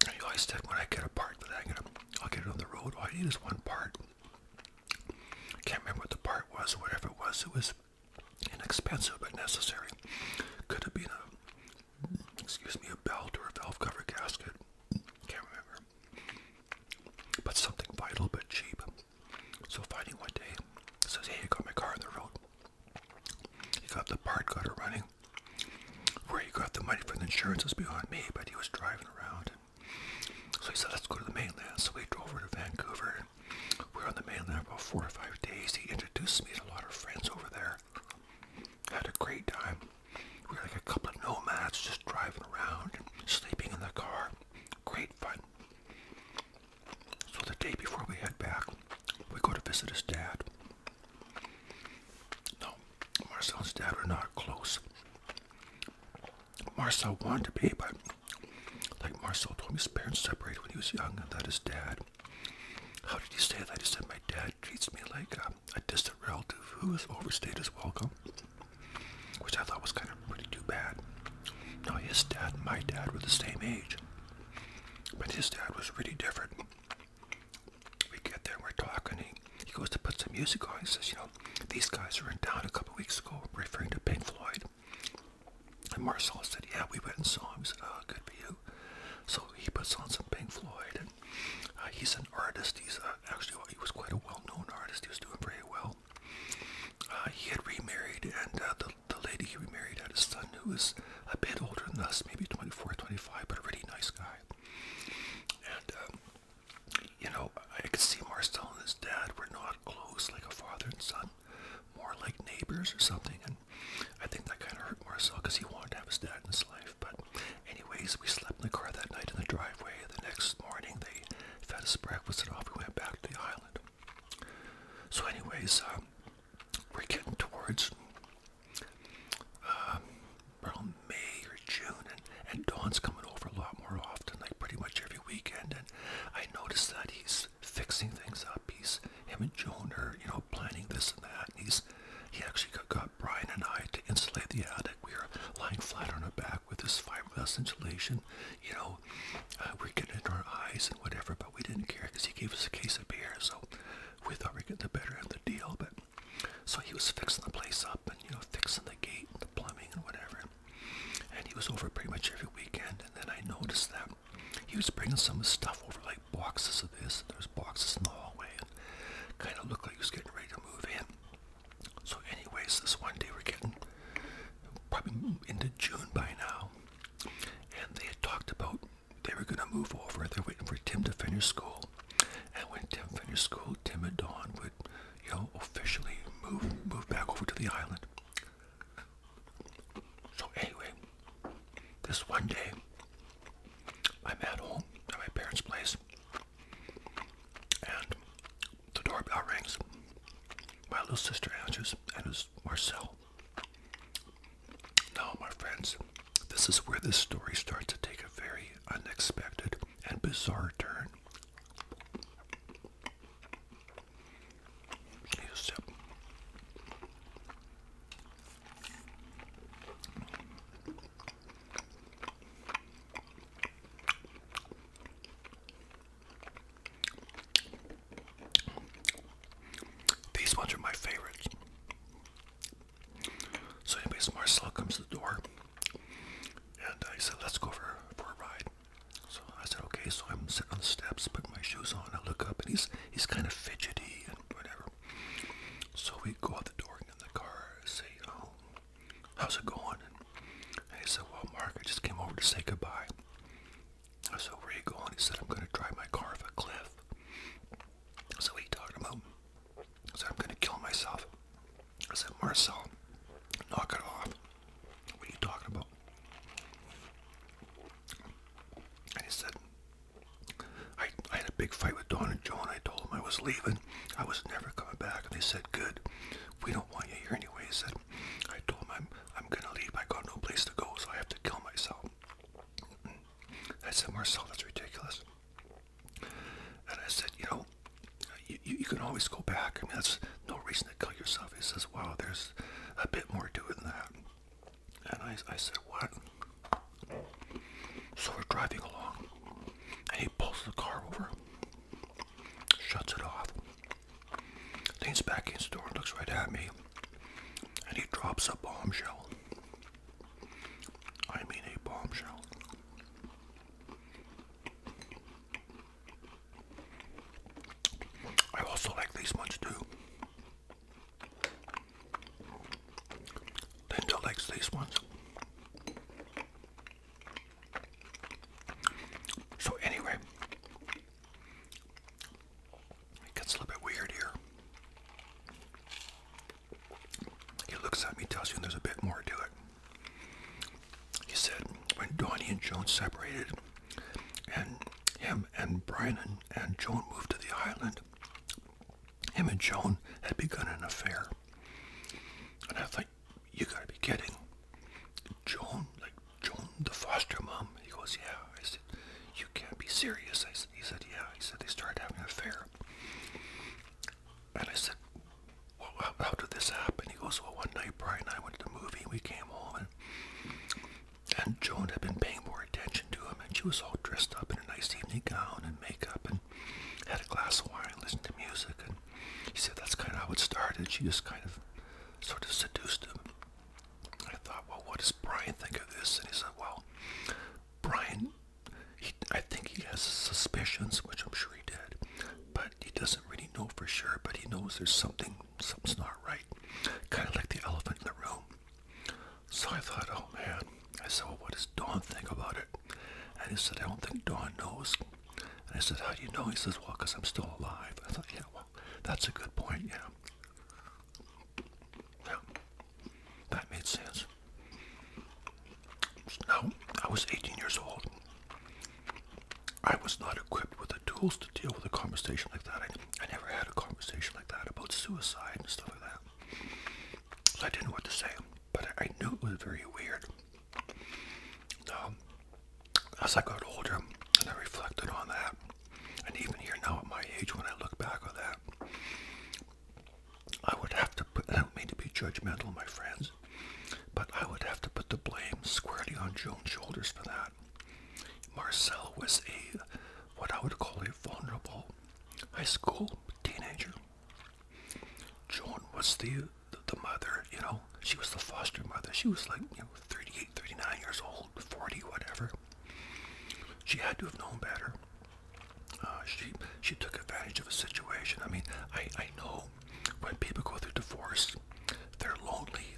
And he always said, when I get a part for that, I'll get it on the road. All I need is one part. I can't remember what the part was or whatever it was. It was inexpensive but necessary. Could have been a belt or a valve cover gasket. Can't remember. But something vital but cheap. So finally one day, he says, hey, I got my car on the road. He got the part, got it running. Where he got the money for the insurance is beyond me, but he was driving around. So he said, let's go to the mainland. So we drove over to Vancouver. We were on the mainland for about 4 or 5 days. He introduced me to a lot of friends over there. Had a great time. We were like a couple of nomads just driving around and sleeping in the car. Great fun. So the day before we head back, we go to visit his dad. No, Marcel's dad were not close. Marcel wanted to be, but like Marcel told me, his parents separated when he was young, and that his dad. How did he say that? He said, my dad treats me like a distant relative who has overstayed his welcome, which I thought was kind of pretty too bad. Now, his dad and my dad were the same age, but his dad was really different. We get there and we're talking, he goes to put some music on. He says, you know, these guys were in town a couple weeks ago, referring to Pink Floyd. And Marcel said, yeah, we went and saw him. He said, oh, good for you. So he puts on some Pink Floyd, and he's an artist. He's actually, he was quite a well-known artist. He was doing very well. He had remarried, and the lady he remarried had a son who was a bit older than us, maybe 24, 25, but a really nice guy. And, you know, I could see Marcel and his dad were not close, like a father and son, more like neighbors or something. And I think that kind of hurt Marcel because he wanted to have his dad in his life. But anyways, we slept in the car that night in the driveway. The next morning, they fed us breakfast, and off we went back to the island. So anyways, we're getting towards around May or June, and Don's coming over a lot more often, like pretty much every weekend. And I noticed that he's fixing things up. Him and Joan are, you know, planning this and that. And he actually got Brian and I to insulate the attic. We were lying flat on our back with this fiberglass insulation. You know, we're getting in our eyes and whatever, but we didn't care because he gave us a case of beer. So we thought we were getting the better end of the deal. But so he was fixing the place up and, you know, fixing the gate and the plumbing and whatever. And he was over pretty much every weekend. And then I noticed that he was bringing some stuff over, like boxes of this. And there was boxes in the hallway, and kind of looked like he was getting ready to move in. So anyways, this one day we're getting probably into June by now, and they had talked about they were going to move over. They're waiting for Tim to finish school, and when Tim finished school, Tim and Dawn would, you know, officially move back over to the island. So anyway, this one day, I'm at home at my parents' place, and the doorbell rings. My little sister answers, and it's Marcel. Now, my friends, this is where this story starts to take a very unexpected and bizarre turn. Need a sip. These ones are my favorites. So anyways, Marcel comes to the door, and I said, let's go for a ride. So I said, okay. So I'm sitting on the steps, putting my shoes on. I look up, and he's kind of fidgety and whatever. So we go out the door and in the car. I say, oh, how's it going? And he said, well, Mark, I just came over to say goodbye. I said, where are you going? He said, I'm going to drive my car off a cliff. I said, what are you talking about? I said, I'm going to kill myself. I said, Marcel, knock it off. What are you talking about? And he said, I had a big fight with Dawn and Joan. I told them I was leaving. I was never coming back. And they said, good. We don't want you here anyway. He said, I told him I'm going to leave. I got no place to go, so I have to kill myself. I said, Marcel, that's ridiculous. And I said, you know, you can always go back. I mean, that's no reason to kill yourself. He says, wow, there's a bit more to it than that. And I said, what? So we're driving along, and he pulls the car over, shuts it off, leans back against the door and looks right at me, and he drops a bombshell. I mean a bombshell. I also like these ones too. Linda likes these ones. So anyway, it gets a little bit weird here. He looks at me, tells you there's a bit more to it. He said when Donnie and Joan separated, and him and Brian and Joan moved to the island, him and Joan had begun an affair. And I thought, you gotta be kidding. Joan, the foster mom? He goes, yeah. I said, you can't be serious. He said, yeah. He said, they started having an affair. And I said, well, how did this happen? He goes, well, one night Brian and I went to the movie, and we came home, and Joan had been paying more attention to him, and she was all dressed up in a nice evening gown and makeup, and had a glass of wine, listened to music, and he said that's kind of how it started. She just kind of sort of seduced him. I thought, well, what does Brian think of this? And he said, well, Brian, I think he has suspicions, which I'm sure he did, but he doesn't really know for sure, but he knows there's something's not right. Kind of like the elephant in the room. So I thought, oh man. I said, well, what does Dawn think about it? And he said, I don't think Dawn knows. And I said, how do you know? He says, well, because I'm still alive. I thought, yeah, well, that's a good point, yeah. Yeah, that made sense. Now, I was 18 years old. I was not equipped with the tools to deal with a conversation like that. I never had a conversation like that about suicide and stuff like that. So I didn't know what to say, but I knew it was very weird. As I got older, and I reflected on that, and even here now at my age, when I look back on that, I would have to put, I don't mean to be judgmental, my friends, but I would have to put the blame squarely on Joan's shoulders for that. Marcel was what I would call a vulnerable high school teenager. Joan was the mother, you know, she was the foster mother. She was like, 38, 39 years old, 40, whatever. She had to have known better. She took advantage of a situation. I mean, I know when people go through divorce, they're lonely.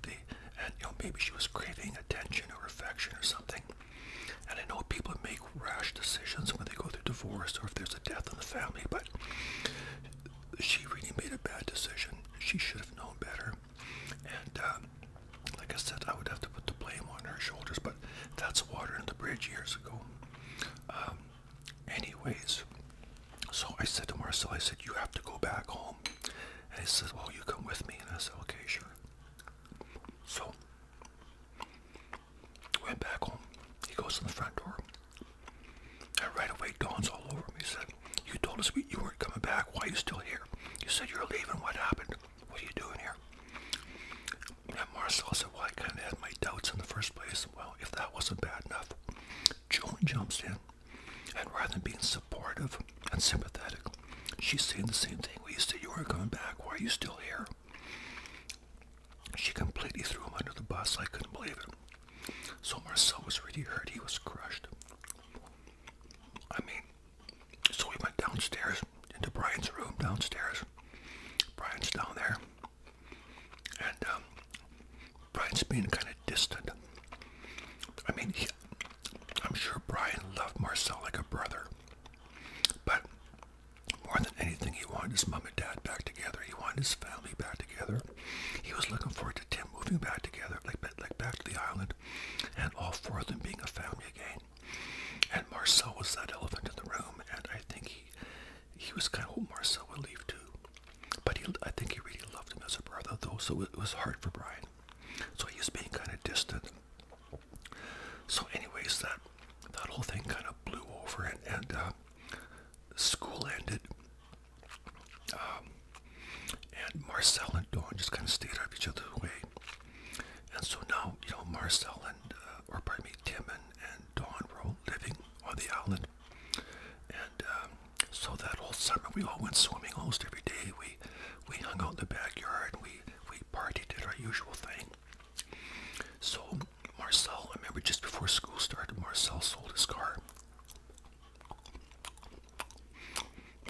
And maybe she was craving attention or affection or something. And I know people make rash decisions when they go through divorce or if there's a death in the family, but she really made a bad decision. She should have known better. And like I said, I would have to put the blame on her shoulders, but that's water under the bridge years ago. Anyways, so I said to Marcel, I said, you have to go back home. And he said, well, you come with me. And I said, okay, sure. So, went back home. He goes to the front door. And right away, Dawn's all over me. He said, you told us you weren't coming back. Why are you still here? You said you're leaving. What happened? What are you doing here? And Marcel said, well, I kind of had my doubts in the first place. Well, if that wasn't bad enough, Joan jumps in. And rather than being supportive and sympathetic, she's saying the same thing. Well, you said you weren't coming back. Why are you still here? She completely threw him under the bus. I couldn't believe it. So Marcel was really hurt. He was crushed. I mean, so we went downstairs into Brian's room downstairs. Brian's down there. And Brian's being kind of distant. I mean, I'm sure Brian loved Marcel like a brother. But more than anything, he wanted his mom and dad back together. He wanted his family back together. He was looking forward to Tim moving back together, like back to the island, and all four of them being a family again. And Marcel was that elephant in the room, and I think he was kind of hoping Marcel would leave so it was hard for Brian. So he was being kind of distant. So anyways, that whole thing kind of blew over, and school ended. And Marcel and Dawn just kind of stayed out of each other's way. And so now, Marcel and, or pardon me, Tim and Dawn were all living on the island. And so that whole summer, we all went swimming almost every day. We hung out in the backyard, and we partied, did our usual thing. So Marcel, I remember just before school started, Marcel sold his car.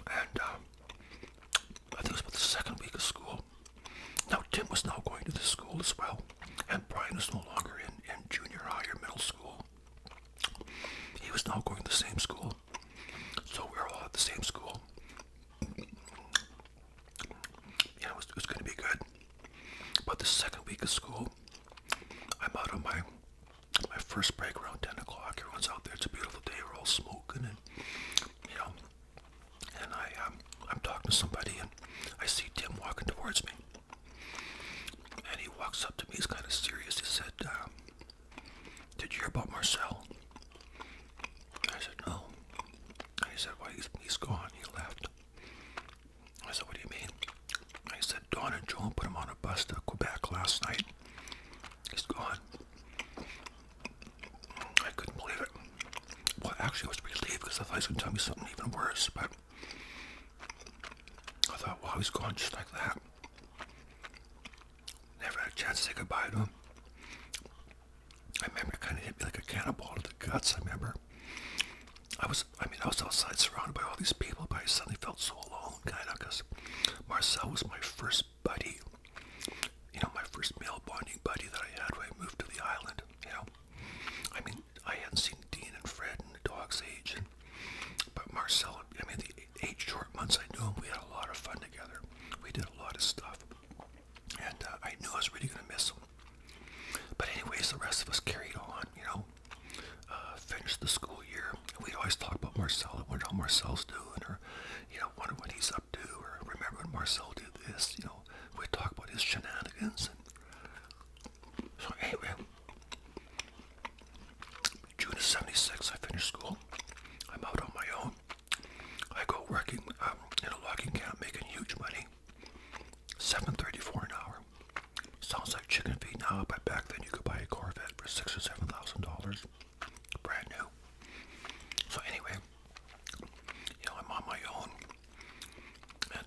And I think it was about the second week of school. Now Tim was now going to the school as well, and Brian was no longer in junior high or middle school. He was now going to the same school. So we were all at the same school. It was going to be good. But the second week of school, I'm out on my first break around 10 o'clock. Everyone's out there. It's a beautiful day. We're all smoking, and and I'm talking to somebody, and I see Tim walking towards me. And he walks up to me. He's kind of serious. He said, "Did you hear about Marcel?" I said, "No." And he said, "Well, he's gone. He left." I said, "What do you mean?" And he said, "Dawn and Joan put him on a bus to Quebec last night. He's gone." I couldn't believe it. Well, actually, I was relieved because I thought he was going to tell me something even worse, but I thought, wow, he's gone just like that. Never had a chance to say goodbye to him. I remember it kind of hit me like a cannonball to the guts. I remember I was outside surrounded by all these people, but I suddenly felt so alone, kind of, because Marcel was my first buddy, my first male bonding buddy that I had when I moved to the island, I mean, I hadn't seen Dean and Fred in the dog's age, but Marcel, the 8 short months I knew him, we had a lot of fun together. We did a lot of stuff, and I knew I was really going to miss him. But anyways, the rest of us carried on, finished the school year. We'd always talk about Marcel. I wonder how Marcel's doing, or, wonder what he's up to, or remember when Marcel did this, we'd talk about his shenanigans. And so anyway, June of '76, I finished school. I'm out on my own. I go working in a logging camp, making huge money. $7.34 an hour. Sounds like chicken feed now, but back then you could buy a Corvette for $6,000 or $7,000, brand new. So anyway, I'm on my own, and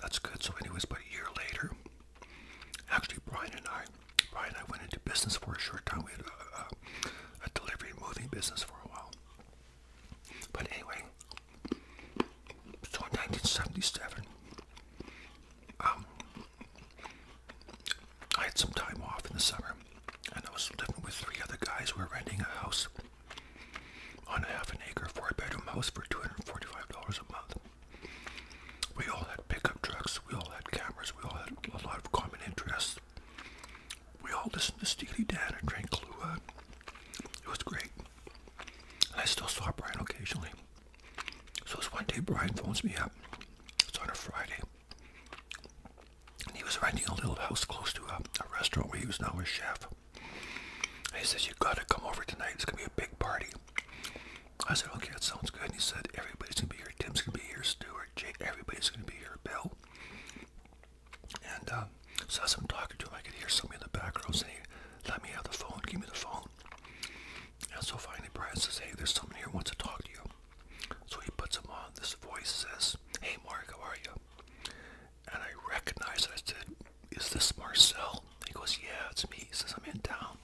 that's good. So anyways, about a year later, actually Brian and I went into business for a short time. We had a delivery and moving business for a while. But anyway, so in 1977, I had some time off in the summer, and I was living with 3 other guys. We were renting a house on a half an acre, 4-bedroom house for $245 a month. We all had pickup trucks, we all had cameras, we all had a lot of common interests. We all listened to Steely Dan and drank Kahlua. It was great. And I still saw Brian occasionally. So this one day Brian phones me up. It's on a Friday. And he was renting a little house close to a restaurant where he was now a chef. And he says, "You gotta come over tonight. It's gonna be a big party." I said, "Okay, that sounds good." And he said, "Everybody's gonna be here. Tim's gonna be here, Stuart, Jake, everybody's gonna be here, Bill." And so as I'm talking to him, I could hear somebody in the background saying, "Let me have the phone, give me the phone." And so finally Brian says, "Hey, there's someone here who wants to talk to you." So he puts him on. This voice says, "Hey Mark, how are you?" And I recognized it. I said, "Is this Marcel?" He goes, "Yeah, it's me." He says, "I'm in town."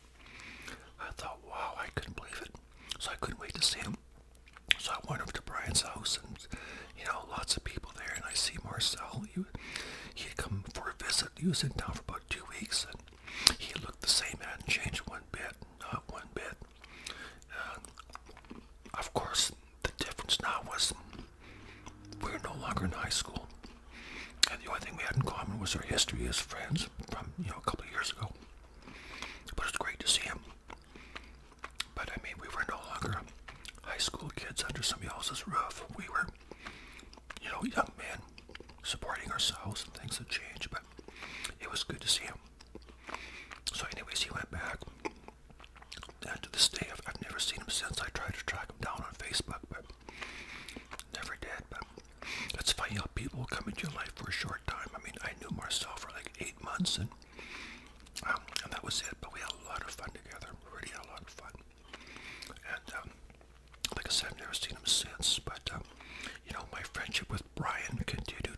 I thought, wow, I couldn't believe it. So I couldn't wait to see him. So I went over to Brian's house, and lots of people there, and I see Marcel. He had come for a visit. He was in town for about 2 weeks, and he looked the same. Hadn't changed one bit, not one bit. Of course, the difference now was we were no longer in high school, and the only thing we had in common was our history as friends from a couple of years ago. But it's great to see him. But we were no longer high school kids under somebody else's roof. We were, young men supporting ourselves, and things had changed. But it's funny how people come into your life for a short time. I mean, I knew Marcel for like 8 months, and that was it. But we had a lot of fun together. We really had a lot of fun. And like I said, I've never seen him since. But you know, my friendship with Brian continued.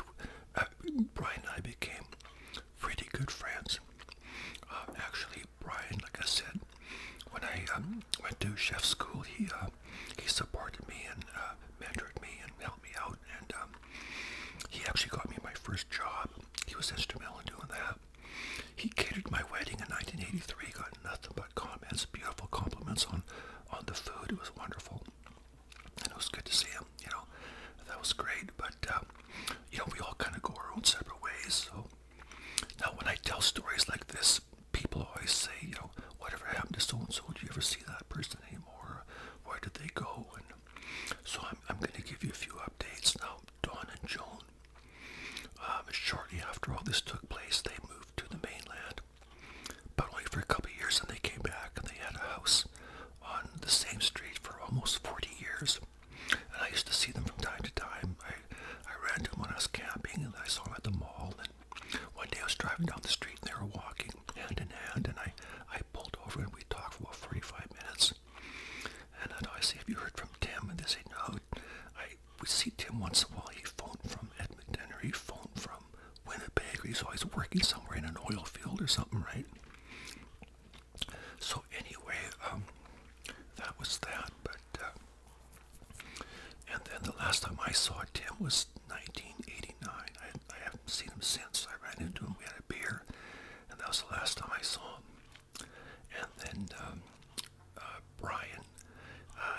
Brian and I became pretty good friends. Actually, Brian, like I said, when I went to chef school, he supported me and mentored me and helped me out, and he actually got me my first job. He was instrumental in doing that. He catered my wedding in 1983. Got nothing but comments, beautiful compliments on the food. It was wonderful, and it was good to see him. You know, that was great. But you know, we all kind of go our own separate ways. So now, when I tell stories like this, people always say, you know, whatever happened to so and so? Do you ever see that person anymore? Where did they go? And so I'm going to give you a few updates now. Dawn and Joan, shortly after all this took place, they moved to the mainland, but only for a couple of years, and they came back and they had a house on the same street for almost 40 years. And I used to see them from time to time. I ran to them when I was camping, and I saw them at the mall. And one day I was driving down the street, and they were walking hand in hand, and I pulled over, and we talked for about 45 minutes. And I say, have you heard from Tim? And they say, no. We see Tim once in a while. He phoned from Edmonton, or he phoned from Winnipeg, or he's always working somewhere in an oil field or something, right? So anyway, that was that. But and then the last time I saw Tim was 1989. I haven't seen him since. I ran into him. We had a beer, and that was the last time I saw him. And then Brian,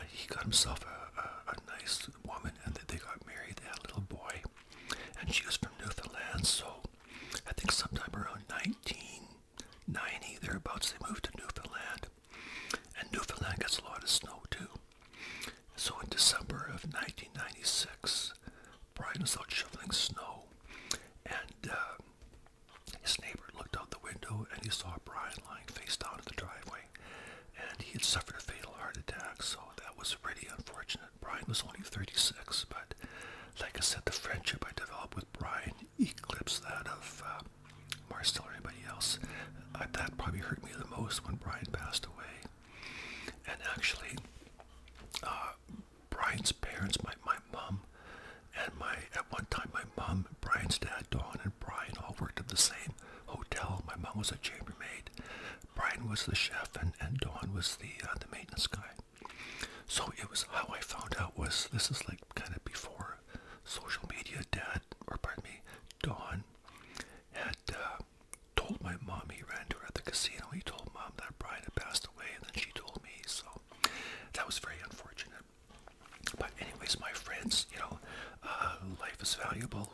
he got himself a nice woman, and they got married. They had a little boy, and she was from Newfoundland. So I think sometime around 1990, thereabouts, they moved to Newfoundland. And Newfoundland gets a lot of snow too. So in December of 1996, Brian was out shoveling snow, and his neighbor looked out the window, and he saw Brian lying face down in the driveway, and he had suffered a fatal heart attack. So that was really unfortunate. Brian was only 36, but like I said, the friendship I developed with Brian eclipsed that of Marcel or anybody else. That probably hurt me the most when Brian passed away. And actually, Brian's parents, my mom, and at one time my mom, Brian's dad, Dawn, and Brian all worked at the same hotel. My mom was a chambermaid, Brian was the chef, and Dawn was the maintenance guy. So it was, how I found out was, this is like kind of before social media. Dawn had told my mom. He ran to her at the casino. He told Mom that Brian had passed away, and then she told me. So that was very unfortunate. But anyways, my friends, you know, life is valuable.